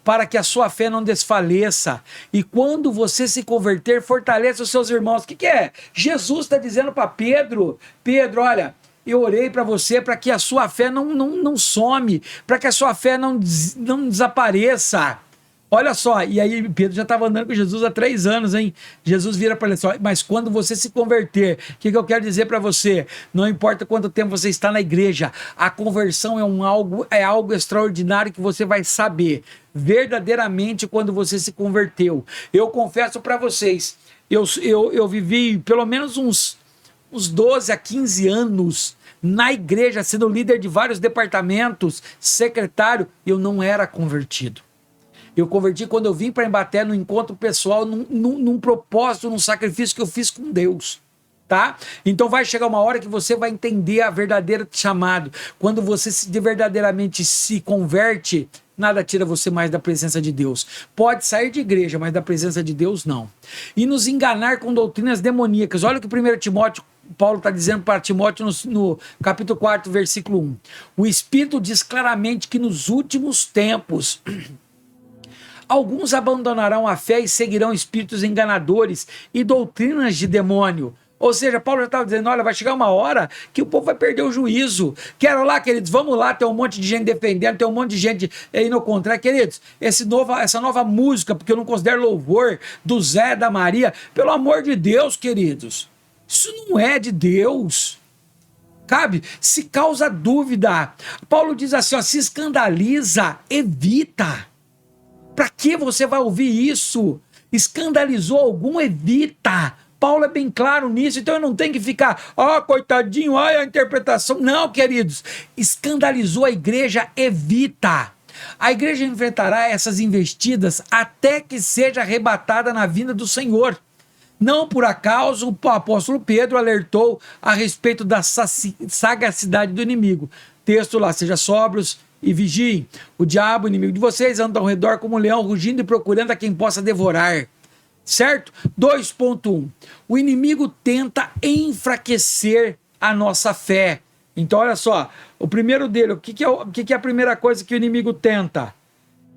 [SPEAKER 1] para que a sua fé não desfaleça, e quando você se converter, fortaleça os seus irmãos. O que é? Jesus está dizendo para Pedro, olha, eu orei para você para que a sua fé não some, para que a sua fé não desapareça. Olha só, e aí Pedro já estava andando com Jesus há 3 anos, hein? Jesus vira para ele só, mas quando você se converter, o que eu quero dizer para você? Não importa quanto tempo você está na igreja, a conversão é algo extraordinário que você vai saber verdadeiramente quando você se converteu. Eu confesso para vocês, eu vivi pelo menos uns 12 a 15 anos na igreja, sendo líder de vários departamentos, secretário, eu não era convertido. Eu converti quando eu vim para Embaté, no encontro pessoal, num propósito, num sacrifício que eu fiz com Deus, tá? Então vai chegar uma hora que você vai entender a verdadeira chamado. Quando você verdadeiramente se converte, nada tira você mais da presença de Deus. Pode sair de igreja, mas da presença de Deus não. E nos enganar com doutrinas demoníacas. Olha o que 1 Timóteo, Paulo está dizendo para Timóteo no capítulo 4, versículo 1. O Espírito diz claramente que nos últimos tempos alguns abandonarão a fé e seguirão espíritos enganadores e doutrinas de demônio. Ou seja, Paulo já estava dizendo, olha, vai chegar uma hora que o povo vai perder o juízo. Quero lá, queridos, vamos lá, tem um monte de gente defendendo, tem um monte de gente indo contra. Queridos, essa nova música, porque eu não considero louvor, do Zé, da Maria, pelo amor de Deus, queridos, isso não é de Deus. Cabe, se causa dúvida. Paulo diz assim, ó, se escandaliza, evita. Para que você vai ouvir isso? Escandalizou algum, evita. Paulo é bem claro nisso, então eu não tenho que ficar, coitadinho, a interpretação. Não, queridos, escandalizou a igreja, evita. A igreja enfrentará essas investidas até que seja arrebatada na vinda do Senhor. Não por acaso o apóstolo Pedro alertou a respeito da sagacidade do inimigo. Texto lá, seja sóbrios e vigiem. O diabo, inimigo de vocês, anda ao redor como um leão, rugindo e procurando a quem possa devorar. Certo? 2.1. O inimigo tenta enfraquecer a nossa fé. Então, olha só, o primeiro dele, o que é a primeira coisa que o inimigo tenta?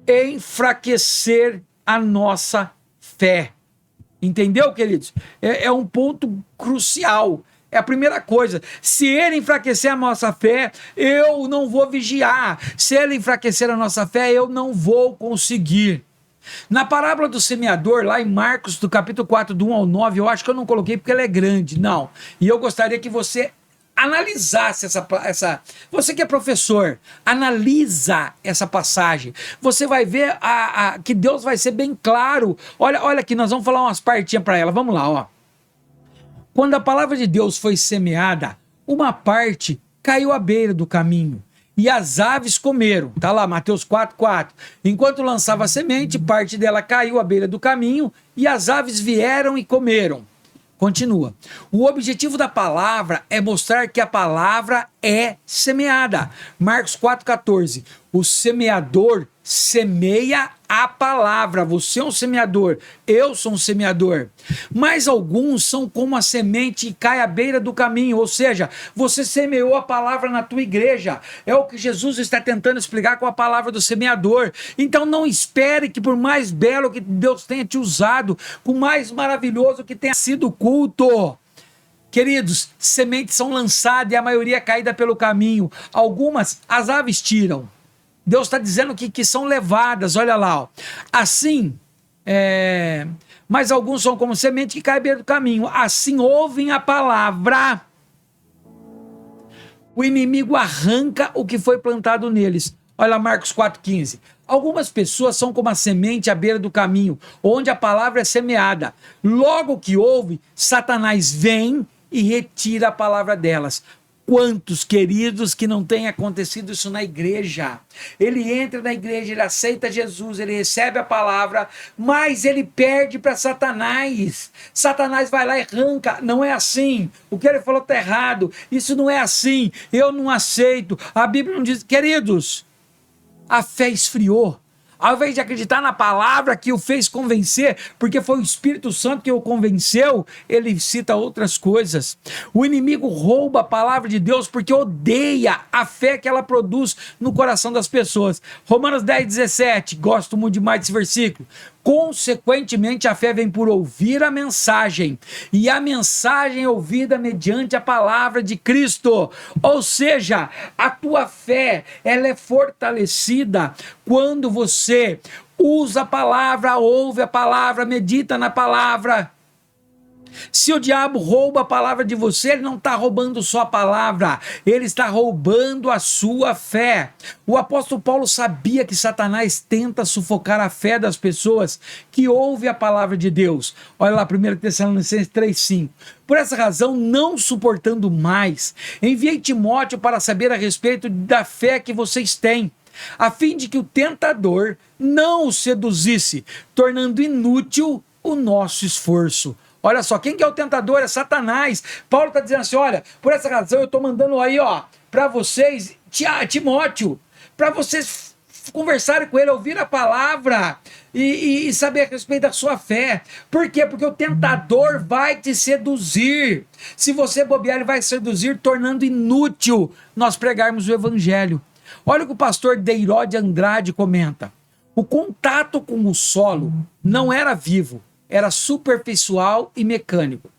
[SPEAKER 1] Enfraquecer a nossa fé. Entendeu, queridos? É um ponto crucial. É a primeira coisa. Se ele enfraquecer a nossa fé, eu não vou vigiar. Se ele enfraquecer a nossa fé, eu não vou conseguir. Na parábola do semeador, lá em Marcos, do capítulo 4, do 1 ao 9, eu acho que eu não coloquei porque ela é grande, não. E eu gostaria que você analisasse essa. Você que é professor, analisa essa passagem. Você vai ver que Deus vai ser bem claro. Olha aqui, nós vamos falar umas partinhas para ela. Vamos lá, ó. Quando a palavra de Deus foi semeada, uma parte caiu à beira do caminho e as aves comeram. Está lá, Mateus 4:4. Enquanto lançava a semente, parte dela caiu à beira do caminho e as aves vieram e comeram. Continua. O objetivo da palavra é mostrar que a palavra é semeada. Marcos 4,14. O semeador semeia a palavra. Você é um semeador, eu sou um semeador. Mas alguns são como a semente que cai à beira do caminho, ou seja, você semeou a palavra na tua igreja. É o que Jesus está tentando explicar com a palavra do semeador. Então não espere que por mais belo que Deus tenha te usado, por mais maravilhoso que tenha sido o culto, queridos, sementes são lançadas e a maioria é caída pelo caminho. Algumas as aves tiram. Deus está dizendo que são levadas, olha lá. Ó. Assim, mas alguns são como semente que cai à beira do caminho. Assim ouvem a palavra. O inimigo arranca o que foi plantado neles. Olha lá, Marcos 4,15. Algumas pessoas são como a semente à beira do caminho, onde a palavra é semeada. Logo que ouve, Satanás vem e retira a palavra delas. Quantos, queridos, que não tem acontecido isso na igreja? Ele entra na igreja, ele aceita Jesus, ele recebe a palavra, mas ele perde para Satanás. Satanás vai lá e arranca. Não é assim. O que ele falou está errado. Isso não é assim. Eu não aceito. A Bíblia não diz. Queridos, a fé esfriou. Ao invés de acreditar na palavra que o fez convencer, porque foi o Espírito Santo que o convenceu, ele cita outras coisas. O inimigo rouba a palavra de Deus porque odeia a fé que ela produz no coração das pessoas. Romanos 10,17, gosto muito demais desse versículo. Consequentemente, a fé vem por ouvir a mensagem, e a mensagem é ouvida mediante a palavra de Cristo. Ou seja, a tua fé, ela é fortalecida quando você usa a palavra, ouve a palavra, medita na palavra. Se o diabo rouba a palavra de você, ele não está roubando só a palavra, ele está roubando a sua fé. O apóstolo Paulo sabia que Satanás tenta sufocar a fé das pessoas que ouvem a palavra de Deus. Olha lá, 1 Tessalonicenses 3,5. Por essa razão, não suportando mais, enviei Timóteo para saber a respeito da fé que vocês têm, a fim de que o tentador não o seduzisse, tornando inútil o nosso esforço. Olha só, quem que é o tentador? É Satanás. Paulo está dizendo assim, olha, por essa razão eu estou mandando aí, para vocês, Timóteo, para vocês conversarem com ele, ouvir a palavra e saber a respeito da sua fé. Por quê? Porque o tentador vai te seduzir. Se você bobear, ele vai seduzir, tornando inútil nós pregarmos o evangelho. Olha o que o pastor Deiró de Andrade comenta. O contato com o solo não era vivo, era superficial e mecânico.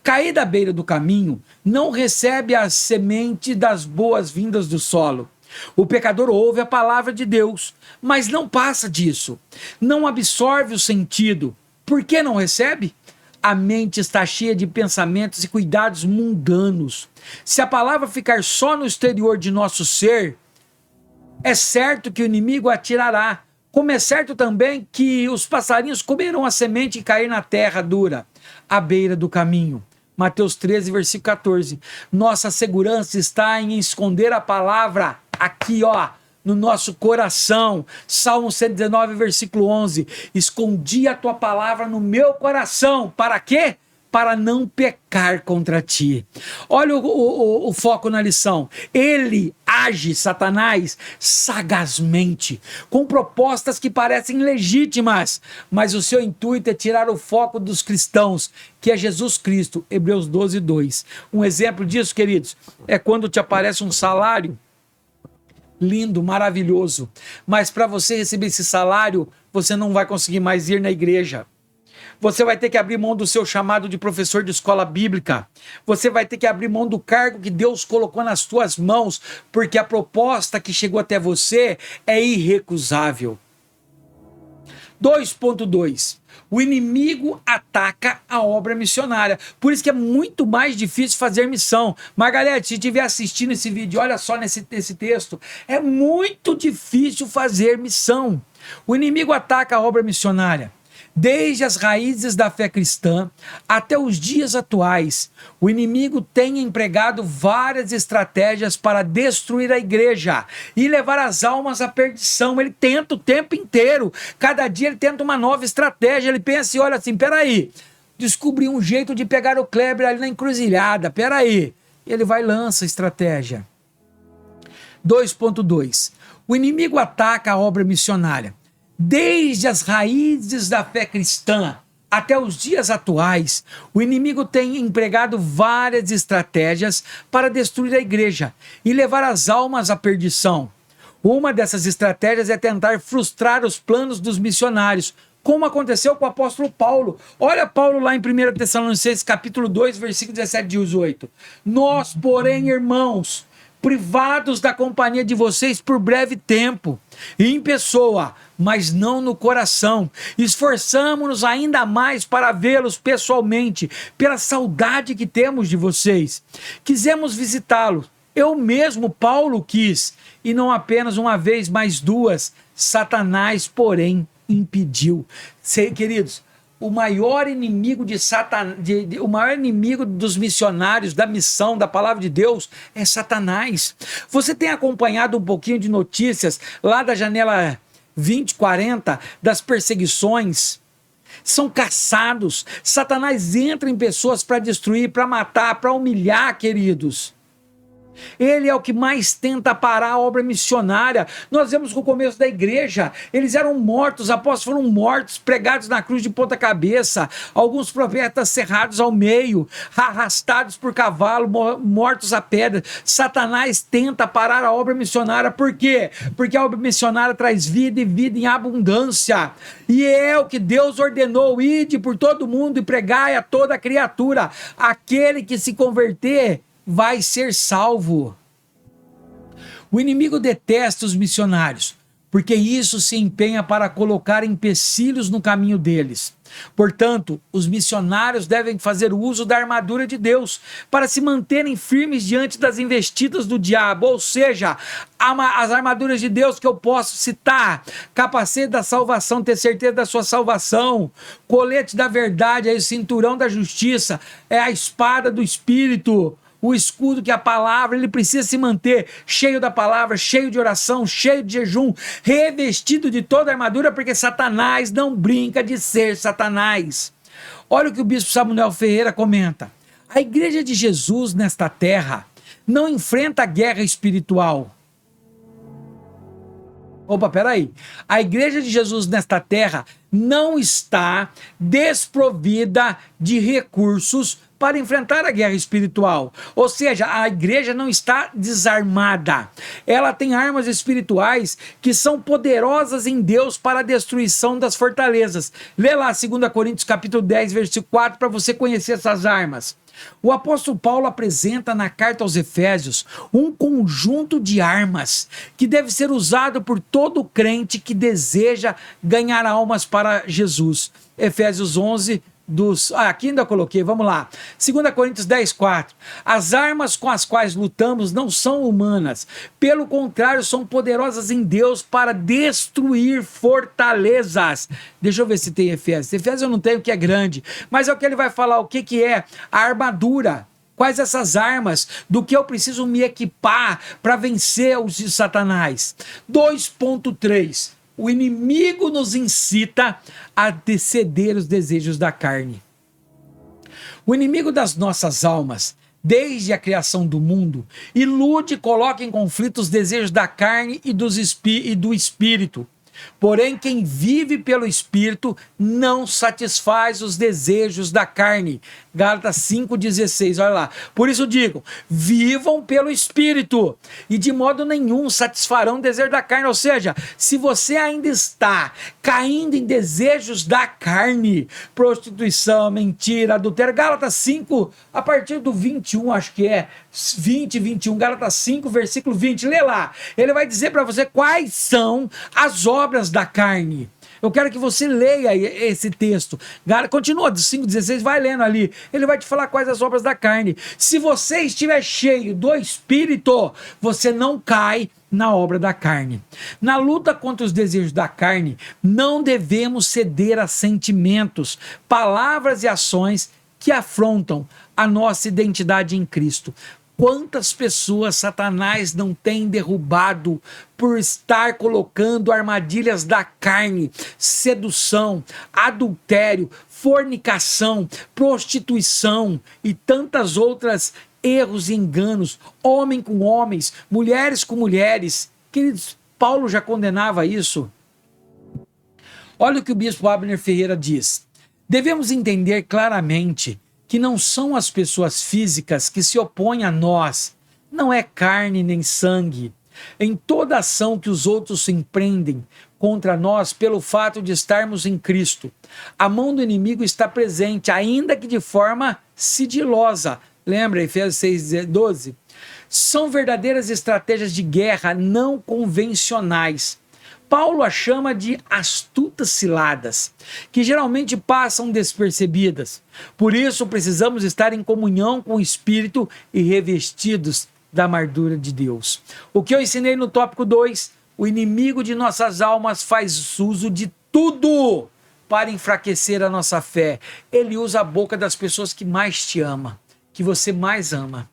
[SPEAKER 1] Cair da beira do caminho não recebe a semente das boas-vindas do solo. O pecador ouve a palavra de Deus, mas não passa disso. Não absorve o sentido. Por que não recebe? A mente está cheia de pensamentos e cuidados mundanos. Se a palavra ficar só no exterior de nosso ser, é certo que o inimigo atirará. Como é certo também que os passarinhos comerão a semente e cair na terra dura, à beira do caminho. Mateus 13, versículo 14. Nossa segurança está em esconder a palavra aqui, no nosso coração. Salmo 119, versículo 11. Escondi a tua palavra no meu coração. Para quê? Para não pecar contra ti. Olha o foco na lição. Ele age, Satanás, sagazmente, com propostas que parecem legítimas, mas o seu intuito é tirar o foco dos cristãos, que é Jesus Cristo, Hebreus 12, 2. Um exemplo disso, queridos, é quando te aparece um salário lindo, maravilhoso, mas para você receber esse salário, você não vai conseguir mais ir na igreja. Você vai ter que abrir mão do seu chamado de professor de escola bíblica. Você vai ter que abrir mão do cargo que Deus colocou nas tuas mãos, porque a proposta que chegou até você é irrecusável. 2.2. O inimigo ataca a obra missionária. Por isso que é muito mais difícil fazer missão. Margarete, se estiver assistindo esse vídeo, olha só nesse texto. É muito difícil fazer missão. O inimigo ataca a obra missionária. Desde as raízes da fé cristã até os dias atuais, o inimigo tem empregado várias estratégias para destruir a igreja e levar as almas à perdição. Ele tenta o tempo inteiro. Cada dia ele tenta uma nova estratégia. Ele pensa e olha assim, peraí, descobri um jeito de pegar o Kleber ali na encruzilhada, peraí. Ele vai e lança a estratégia. 2.2. O inimigo ataca a obra missionária. Desde as raízes da fé cristã até os dias atuais, o inimigo tem empregado várias estratégias para destruir a igreja e levar as almas à perdição. Uma dessas estratégias é tentar frustrar os planos dos missionários, como aconteceu com o apóstolo Paulo. Olha Paulo lá em 1 Tessalonicenses capítulo 2, versículo 17 e 18. Nós, porém, irmãos, privados da companhia de vocês por breve tempo, em pessoa, mas não no coração, esforçamo-nos ainda mais para vê-los pessoalmente, pela saudade que temos de vocês. Quisemos visitá-los, eu mesmo, Paulo, quis, e não apenas uma vez, mas duas. Satanás, porém, impediu. Queridos, o maior inimigo de Satanás, o maior inimigo dos missionários, da missão, da palavra de Deus, é Satanás. Você tem acompanhado um pouquinho de notícias lá da janela 2040, das perseguições? São caçados. Satanás entra em pessoas para destruir, para matar, para humilhar, queridos. Ele é o que mais tenta parar a obra missionária. Nós vemos com o começo da igreja, eles eram mortos, os apóstolos foram mortos, pregados na cruz de ponta cabeça, alguns profetas cerrados ao meio, arrastados por cavalo, mortos a pedra. Satanás tenta parar a obra missionária. Por quê? Porque a obra missionária traz vida e vida em abundância, e é o que Deus ordenou: ide por todo mundo e pregai a toda criatura. Aquele que se converter vai ser salvo. O inimigo detesta os missionários, porque isso se empenha para colocar empecilhos no caminho deles. Portanto, os missionários devem fazer uso da armadura de Deus para se manterem firmes diante das investidas do diabo, ou seja, as armaduras de Deus que eu posso citar: capacete da salvação, ter certeza da sua salvação, colete da verdade, o cinturão da justiça, é a espada do Espírito, o escudo que é a palavra. Ele precisa se manter cheio da palavra, cheio de oração, cheio de jejum, revestido de toda a armadura, porque Satanás não brinca de ser Satanás. Olha o que o bispo Samuel Ferreira comenta: a igreja de Jesus nesta terra não enfrenta guerra espiritual. Opa, peraí. A igreja de Jesus nesta terra não está desprovida de recursos para enfrentar a guerra espiritual. Ou seja, a igreja não está desarmada. Ela tem armas espirituais que são poderosas em Deus para a destruição das fortalezas. Lê lá 2 Coríntios capítulo 10, versículo 4, para você conhecer essas armas. O apóstolo Paulo apresenta na carta aos Efésios um conjunto de armas que deve ser usado por todo crente que deseja ganhar almas para Jesus. Efésios 11, aqui ainda coloquei, vamos lá. 2 Coríntios 10, 4. As armas com as quais lutamos não são humanas, pelo contrário, são poderosas em Deus para destruir fortalezas. Deixa eu ver se tem Efésios. Efésios eu não tenho, que é grande, mas é o que ele vai falar, o que é a armadura. Quais essas armas, do que eu preciso me equipar para vencer os de Satanás. 2.3. O inimigo nos incita a ceder os desejos da carne. O inimigo das nossas almas, desde a criação do mundo, ilude e coloca em conflito os desejos da carne e do espírito. Porém, quem vive pelo Espírito não satisfaz os desejos da carne. Gálatas 5,16, olha lá. Por isso digo, vivam pelo Espírito, e de modo nenhum satisfarão o desejo da carne. Ou seja, se você ainda está caindo em desejos da carne, prostituição, mentira, adultério, Gálatas 5, a partir do 21, acho que é, 20, 21, Gálatas 5, versículo 20, lê lá. Ele vai dizer para você quais são as obras da carne. Eu quero que você leia esse texto. Continua do 5,16, vai lendo ali. Ele vai te falar quais as obras da carne. Se você estiver cheio do Espírito, você não cai na obra da carne. Na luta contra os desejos da carne, não devemos ceder a sentimentos, palavras e ações que afrontam a nossa identidade em Cristo. Quantas pessoas Satanás não tem derrubado por estar colocando armadilhas da carne, sedução, adultério, fornicação, prostituição e tantas outras erros e enganos, homem com homens, mulheres com mulheres. Queridos, Paulo já condenava isso. Olha o que o bispo Abner Ferreira diz. Devemos entender claramente que não são as pessoas físicas que se opõem a nós, não é carne nem sangue. Em toda ação que os outros se empreendem contra nós pelo fato de estarmos em Cristo, a mão do inimigo está presente, ainda que de forma sigilosa. Lembra Efésios 6:12? São verdadeiras estratégias de guerra não convencionais. Paulo a chama de astutas ciladas, que geralmente passam despercebidas. Por isso, precisamos estar em comunhão com o Espírito e revestidos da armadura de Deus. O que eu ensinei no tópico 2, o inimigo de nossas almas faz uso de tudo para enfraquecer a nossa fé. Ele usa a boca das pessoas que mais te amam, que você mais ama.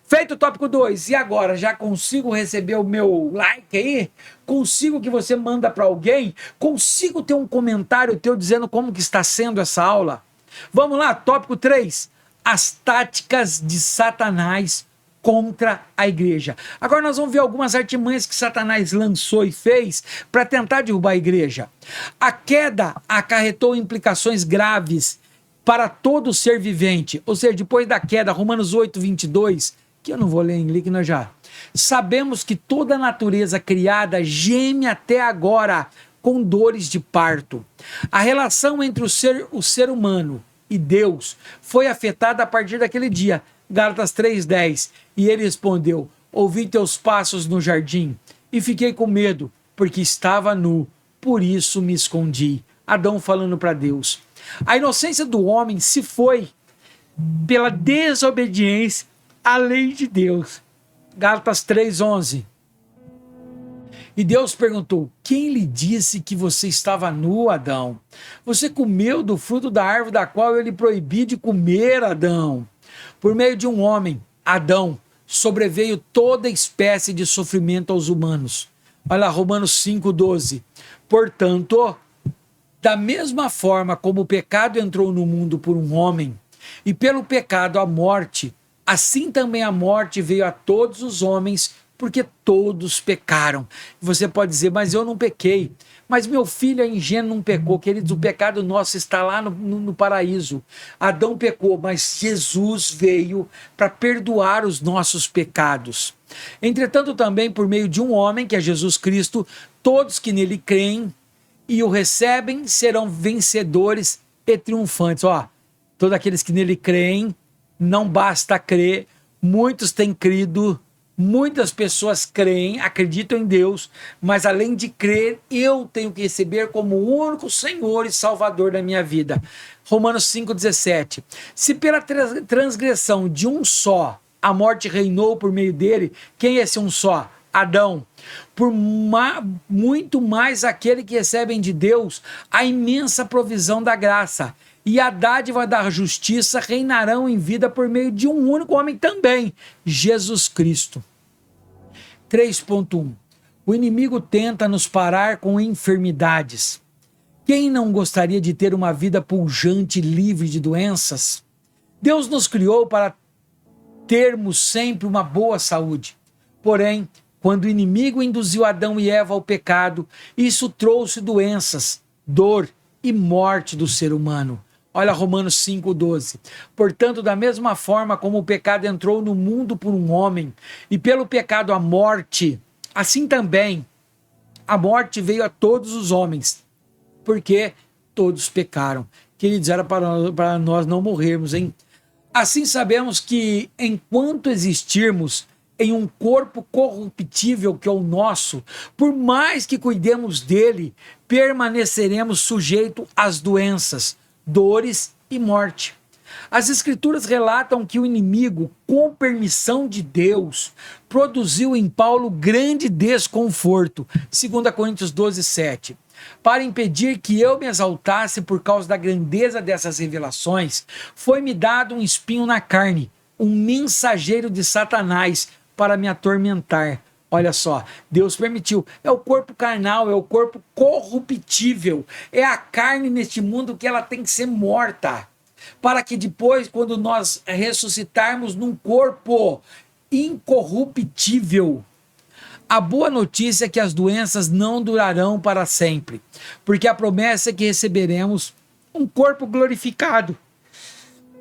[SPEAKER 1] Feito o tópico 2, e agora já consigo receber o meu like aí? Consigo que você manda para alguém? Consigo ter um comentário teu dizendo como que está sendo essa aula? Vamos lá, tópico 3, as táticas de Satanás contra a igreja. Agora nós vamos ver algumas artimanhas que Satanás lançou e fez para tentar derrubar a igreja. A queda acarretou implicações graves para todo ser vivente, ou seja, depois da queda, Romanos 8:22, que eu não vou ler em inglês, que nós já sabemos que toda a natureza criada geme até agora com dores de parto. A relação entre o ser humano e Deus foi afetada a partir daquele dia, Gálatas 3:10, e ele respondeu: ouvi teus passos no jardim e fiquei com medo, porque estava nu, por isso me escondi. Adão falando para Deus. A inocência do homem se foi pela desobediência à lei de Deus. Gálatas 3:11. E Deus perguntou: quem lhe disse que você estava nu, Adão? Você comeu do fruto da árvore da qual eu lhe proibi de comer, Adão. Por meio de um homem, Adão, sobreveio toda espécie de sofrimento aos humanos. Olha lá, Romanos 5:12. Portanto, da mesma forma como o pecado entrou no mundo por um homem, e pelo pecado a morte, assim também a morte veio a todos os homens, porque todos pecaram. Você pode dizer, mas eu não pequei. Mas meu filho é ingênuo, não pecou. Queridos, o pecado nosso está lá no paraíso. Adão pecou, mas Jesus veio para perdoar os nossos pecados. Entretanto, também por meio de um homem, que é Jesus Cristo, todos que nele creem e o recebem serão vencedores e triunfantes. Ó, todos aqueles que nele creem, não basta crer, muitos têm crido, muitas pessoas creem, acreditam em Deus, mas além de crer, eu tenho que receber como o único Senhor e Salvador da minha vida. Romanos 5:17. Se pela transgressão de um só a morte reinou por meio dele, quem é esse um só? Adão. Por muito mais aquele que recebem de Deus a imensa provisão da graça e a dádiva da justiça reinarão em vida por meio de um único homem também, Jesus Cristo. 3.1. O inimigo tenta nos parar com enfermidades. Quem não gostaria de ter uma vida pujante e livre de doenças? Deus nos criou para termos sempre uma boa saúde. Porém, quando o inimigo induziu Adão e Eva ao pecado, isso trouxe doenças, dor e morte do ser humano. Olha Romanos 5:12. Portanto, da mesma forma como o pecado entrou no mundo por um homem, e pelo pecado a morte, assim também a morte veio a todos os homens, porque todos pecaram. Queridos, era para nós não morrermos, hein? Assim sabemos que enquanto existirmos em um corpo corruptível que é o nosso, por mais que cuidemos dele, permaneceremos sujeitos às doenças, dores e morte. As Escrituras relatam que o inimigo, com permissão de Deus, produziu em Paulo grande desconforto, 2 Coríntios 12, 7. Para impedir que eu me exaltasse por causa da grandeza dessas revelações, foi-me dado um espinho na carne, um mensageiro de Satanás para me atormentar. Olha só, Deus permitiu. É o corpo carnal, é o corpo corruptível. É a carne neste mundo que ela tem que ser morta. Para que depois, quando nós ressuscitarmos num corpo incorruptível. A boa notícia é que as doenças não durarão para sempre. Porque a promessa é que receberemos um corpo glorificado.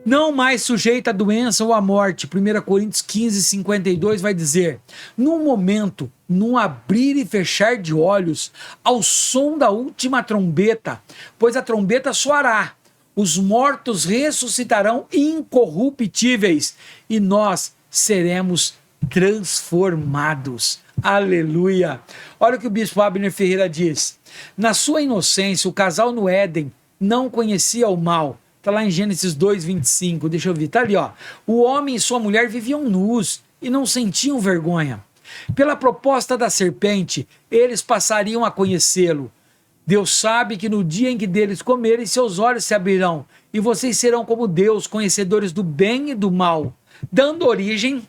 [SPEAKER 1] Não mais sujeito à doença ou à morte. 1 Coríntios 15, 52 vai dizer: num momento, num abrir e fechar de olhos, ao som da última trombeta, pois a trombeta soará, os mortos ressuscitarão incorruptíveis e nós seremos transformados. Aleluia! Olha o que o bispo Abner Ferreira diz. Na sua inocência, o casal no Éden não conhecia o mal. Está lá em Gênesis 2, 25. Deixa eu ver. Está ali, ó. O homem e sua mulher viviam nus e não sentiam vergonha. Pela proposta da serpente, eles passariam a conhecê-lo. Deus sabe que no dia em que deles comerem, seus olhos se abrirão e vocês serão como Deus, conhecedores do bem e do mal, dando origem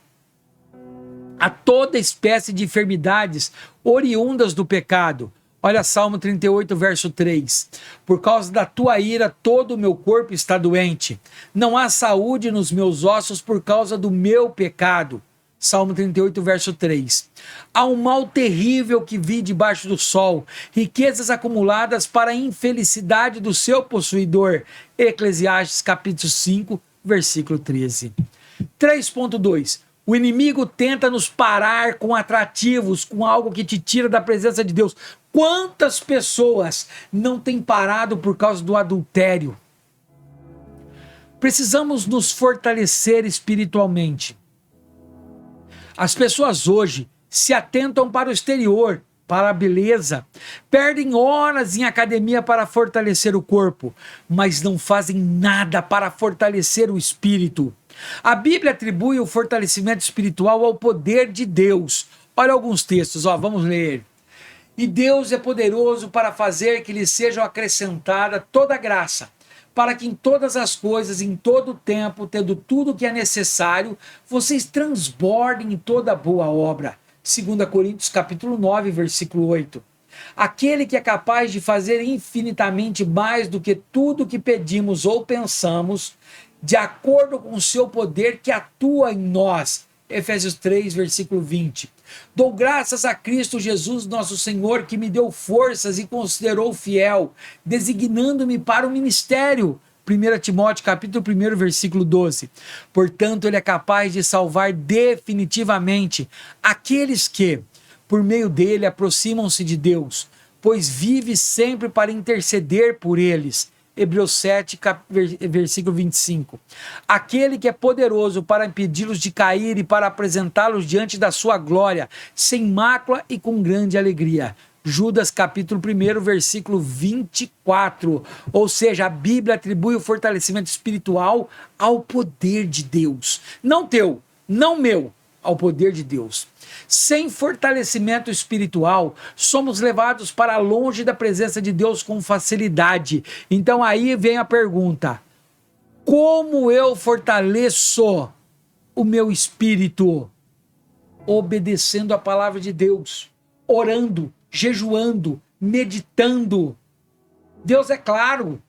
[SPEAKER 1] a toda espécie de enfermidades oriundas do pecado. Olha Salmo 38, verso 3. Por causa da tua ira, todo o meu corpo está doente. Não há saúde nos meus ossos por causa do meu pecado. Salmo 38, verso 3. Há um mal terrível que vi debaixo do sol, riquezas acumuladas para a infelicidade do seu possuidor. Eclesiastes capítulo 5, versículo 13. 3.2. O inimigo tenta nos parar com atrativos, com algo que te tira da presença de Deus. Quantas pessoas não têm parado por causa do adultério? Precisamos nos fortalecer espiritualmente. As pessoas hoje se atentam para o exterior, para a beleza, perdem horas em academia para fortalecer o corpo, mas não fazem nada para fortalecer o espírito. A Bíblia atribui o fortalecimento espiritual ao poder de Deus. Olha alguns textos, vamos ler. E Deus é poderoso para fazer que lhe seja acrescentada toda graça, para que em todas as coisas, em todo o tempo, tendo tudo o que é necessário, vocês transbordem em toda boa obra. 2 Coríntios capítulo 9, versículo 8. Aquele que é capaz de fazer infinitamente mais do que tudo que pedimos ou pensamos, de acordo com o seu poder que atua em nós. Efésios 3, versículo 20. Dou graças a Cristo Jesus, nosso Senhor, que me deu forças e considerou fiel, designando-me para o ministério. 1 Timóteo, capítulo 1, versículo 12. Portanto, ele é capaz de salvar definitivamente aqueles que, por meio dele, aproximam-se de Deus, pois vive sempre para interceder por eles. Hebreus 7, versículo 25. Aquele que é poderoso para impedi-los de cair e para apresentá-los diante da sua glória, sem mácula e com grande alegria. Judas capítulo 1, versículo 24. Ou seja, a Bíblia atribui o fortalecimento espiritual ao poder de Deus. Não teu, não meu, ao poder de Deus. Sem fortalecimento espiritual, somos levados para longe da presença de Deus com facilidade. Então aí vem a pergunta: como eu fortaleço o meu espírito? Obedecendo a palavra de Deus, orando, jejuando, meditando. Deus é claro,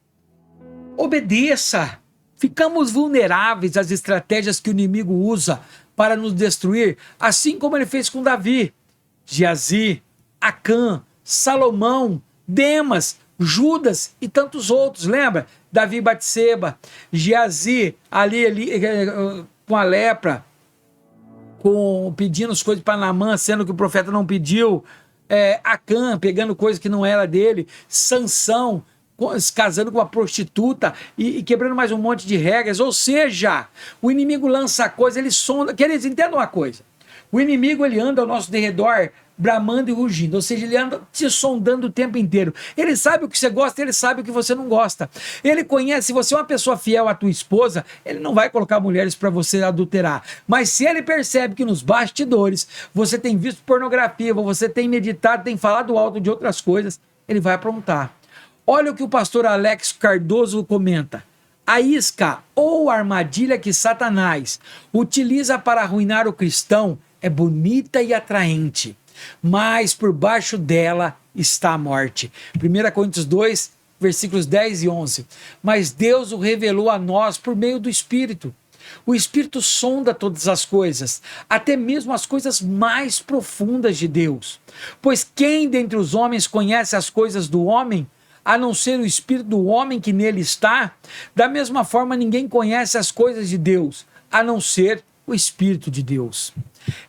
[SPEAKER 1] obedeça. Ficamos vulneráveis às estratégias que o inimigo usa para nos destruir, assim como ele fez com Davi, Geazi, Acã, Salomão, Demas, Judas e tantos outros. Lembra? Davi e Batseba, Geazi ali com a lepra, pedindo as coisas para Naamã, sendo que o profeta não pediu, Acã pegando coisa que não era dele, Sansão casando com uma prostituta e quebrando mais um monte de regras. Ou seja, o inimigo lança coisa, ele sonda. Queridos, entendam uma coisa: o inimigo, ele anda ao nosso derredor bramando e rugindo. Ou seja, ele anda te sondando o tempo inteiro. Ele sabe o que você gosta, ele sabe o que você não gosta. Ele conhece, se você é uma pessoa fiel à tua esposa, ele não vai colocar mulheres para você adulterar. Mas se ele percebe que nos bastidores você tem visto pornografia, você tem meditado, tem falado alto de outras coisas, ele vai aprontar. Olha o que o pastor Alex Cardoso comenta. A isca ou armadilha que Satanás utiliza para arruinar o cristão é bonita e atraente, mas por baixo dela está a morte. 1 Coríntios 2, versículos 10 e 11. Mas Deus o revelou a nós por meio do Espírito. O Espírito sonda todas as coisas, até mesmo as coisas mais profundas de Deus. Pois quem dentre os homens conhece as coisas do homem, a não ser o espírito do homem que nele está? Da mesma forma, ninguém conhece as coisas de Deus, a não ser o Espírito de Deus.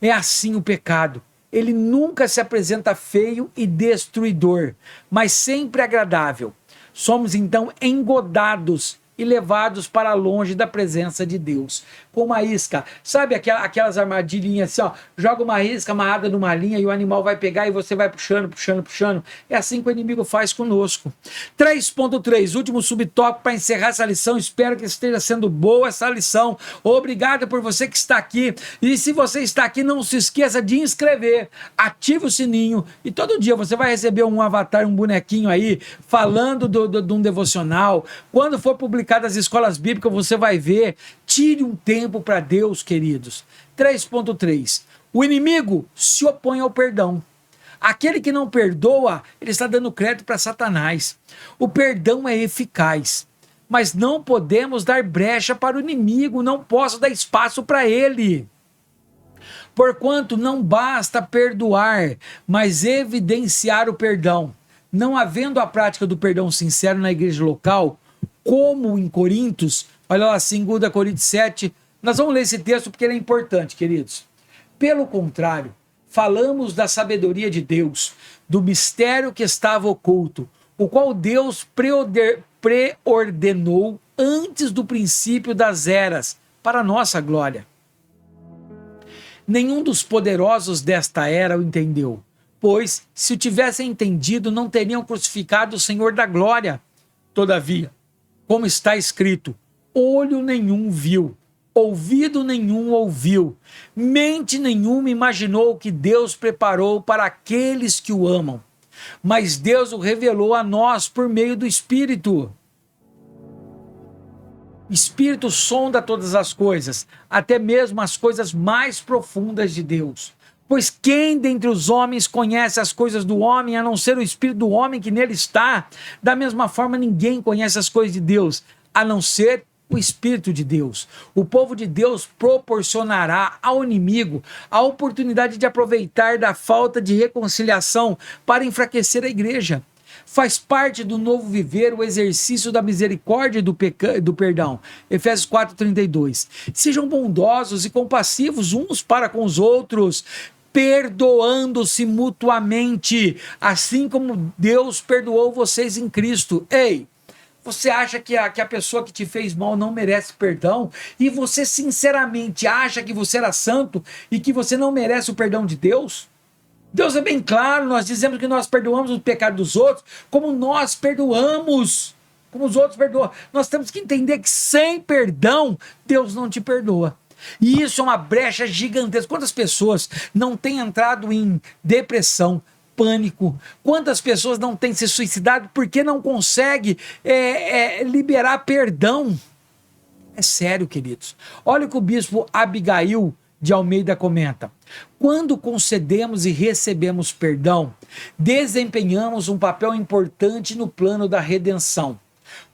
[SPEAKER 1] É assim o pecado. Ele nunca se apresenta feio e destruidor, mas sempre agradável. Somos então engodados e levados para longe da presença de Deus. Com uma isca, sabe aquelas armadilhinhas assim, ó, joga uma isca amarrada numa linha e o animal vai pegar e você vai puxando, puxando, puxando. É assim que o inimigo faz conosco. 3.3, último subtópico para encerrar essa lição. Espero que esteja sendo boa essa lição. Obrigado por você que está aqui. E se você está aqui, não se esqueça de inscrever, ative o sininho e todo dia você vai receber um avatar, um bonequinho aí, falando de um devocional. Quando for publicado as escolas bíblicas, você vai ver. Tire um tempo para Deus, queridos. 3.3. O inimigo se opõe ao perdão. Aquele que não perdoa, ele está dando crédito para Satanás. O perdão é eficaz, mas não podemos dar brecha para o inimigo, não posso dar espaço para ele. Porquanto não basta perdoar, mas evidenciar o perdão. Não havendo a prática do perdão sincero na igreja local, como em Coríntios, olha lá, 2 Coríntios 7, nós vamos ler esse texto porque ele é importante, queridos. Pelo contrário, falamos da sabedoria de Deus, do mistério que estava oculto, o qual Deus preordenou antes do princípio das eras, para a nossa glória. Nenhum dos poderosos desta era o entendeu, pois, se o tivessem entendido, não teriam crucificado o Senhor da glória. Todavia, como está escrito, olho nenhum viu, ouvido nenhum ouviu, mente nenhuma imaginou o que Deus preparou para aqueles que o amam. Mas Deus o revelou a nós por meio do Espírito. Espírito sonda todas as coisas, até mesmo as coisas mais profundas de Deus. Pois quem dentre os homens conhece as coisas do homem, a não ser o Espírito do homem que nele está? Da mesma forma, ninguém conhece as coisas de Deus, a não ser o Espírito de Deus. O povo de Deus proporcionará ao inimigo a oportunidade de aproveitar da falta de reconciliação para enfraquecer a igreja. Faz parte do novo viver o exercício da misericórdia e do perdão. Efésios 4:32. Sejam bondosos e compassivos uns para com os outros, perdoando-se mutuamente, assim como Deus perdoou vocês em Cristo. Ei, você acha que a pessoa que te fez mal não merece perdão? E você sinceramente acha que você era santo e que você não merece o perdão de Deus? Deus é bem claro, nós dizemos que nós perdoamos o pecado dos outros, como nós perdoamos, como os outros perdoam. Nós temos que entender que sem perdão, Deus não te perdoa. E isso é uma brecha gigantesca. Quantas pessoas não têm entrado em depressão, pânico? Quantas pessoas não têm se suicidado porque não conseguem liberar perdão? É sério, queridos. Olha o que o bispo Abigail de Almeida comenta. Quando concedemos e recebemos perdão, desempenhamos um papel importante no plano da redenção.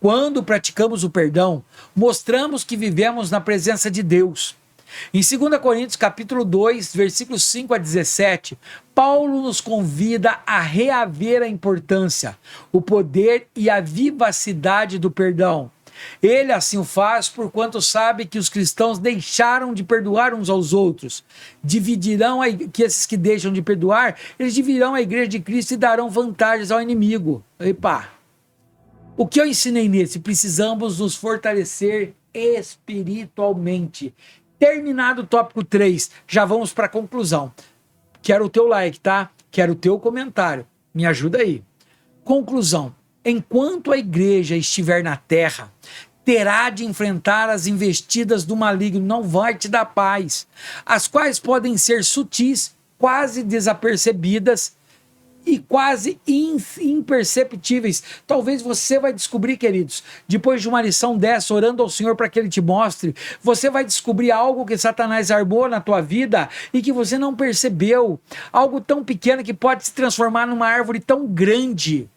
[SPEAKER 1] Quando praticamos o perdão, mostramos que vivemos na presença de Deus. Em 2 Coríntios capítulo 2, versículos 5 a 17, Paulo nos convida a reaver a importância, o poder e a vivacidade do perdão. Ele assim o faz porquanto sabe que os cristãos deixaram de perdoar uns aos outros. Que esses que deixam de perdoar, eles dividirão a igreja de Cristo e darão vantagens ao inimigo. Epa! O que eu ensinei nesse? Precisamos nos fortalecer espiritualmente. Terminado o tópico 3, já vamos para a conclusão. Quero o teu like, tá? Quero o teu comentário. Me ajuda aí. Conclusão. Enquanto a igreja estiver na terra, terá de enfrentar as investidas do maligno, não vai te dar paz, as quais podem ser sutis, quase desapercebidas e quase imperceptíveis. Talvez você vai descobrir, queridos, depois de uma lição dessa, orando ao Senhor para que Ele te mostre, você vai descobrir algo que Satanás armou na tua vida e que você não percebeu, algo tão pequeno que pode se transformar numa árvore tão grande.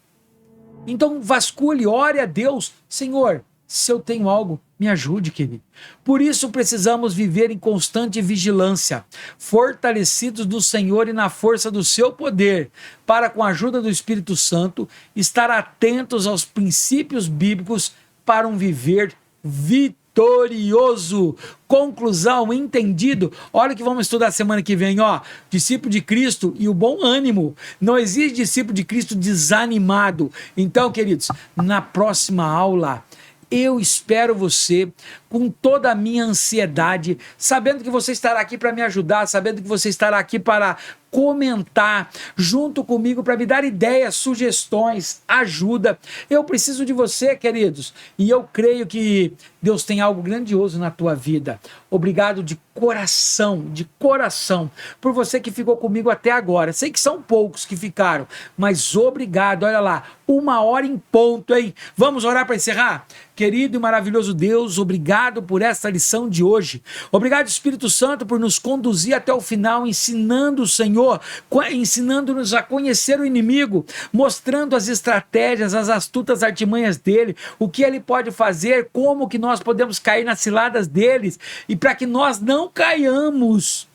[SPEAKER 1] Então vasculhe, ore a Deus, Senhor, se eu tenho algo, me ajude, querido. Por isso precisamos viver em constante vigilância, fortalecidos do Senhor e na força do seu poder, para com a ajuda do Espírito Santo, estar atentos aos princípios bíblicos para um viver vitorioso. Conclusão, entendido? Olha o que vamos estudar semana que vem, ó. Discípulo de Cristo e o bom ânimo. Não existe discípulo de Cristo desanimado. Então, queridos, na próxima aula, eu espero você com toda a minha ansiedade, sabendo que você estará aqui para me ajudar, sabendo que você estará aqui para comentar junto comigo, para me dar ideias, sugestões, ajuda. Eu preciso de você, queridos, e eu creio que Deus tem algo grandioso na tua vida. Obrigado de coração, por você que ficou comigo até agora. Sei que são poucos que ficaram, mas obrigado. Olha lá, 1h em ponto, hein? Vamos orar para encerrar? Querido e maravilhoso Deus, obrigado por essa lição de hoje. Obrigado, Espírito Santo, por nos conduzir até o final, ensinando o Senhor, ensinando-nos a conhecer o inimigo, mostrando as estratégias, as astutas artimanhas dele, o que ele pode fazer, como que nós podemos cair nas ciladas deles, e para que nós não caiamos.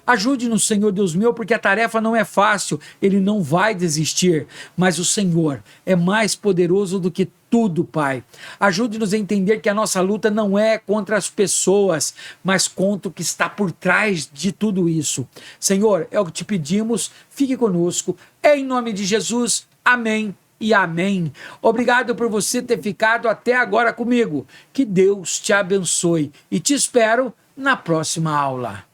[SPEAKER 1] Ajude-nos, Senhor Deus meu, porque a tarefa não é fácil, Ele não vai desistir, mas o Senhor é mais poderoso do que tudo, Pai. Ajude-nos a entender que a nossa luta não é contra as pessoas, mas contra o que está por trás de tudo isso. Senhor, é o que te pedimos, fique conosco, em nome de Jesus, amém e amém. Obrigado por você ter ficado até agora comigo, que Deus te abençoe e te espero na próxima aula.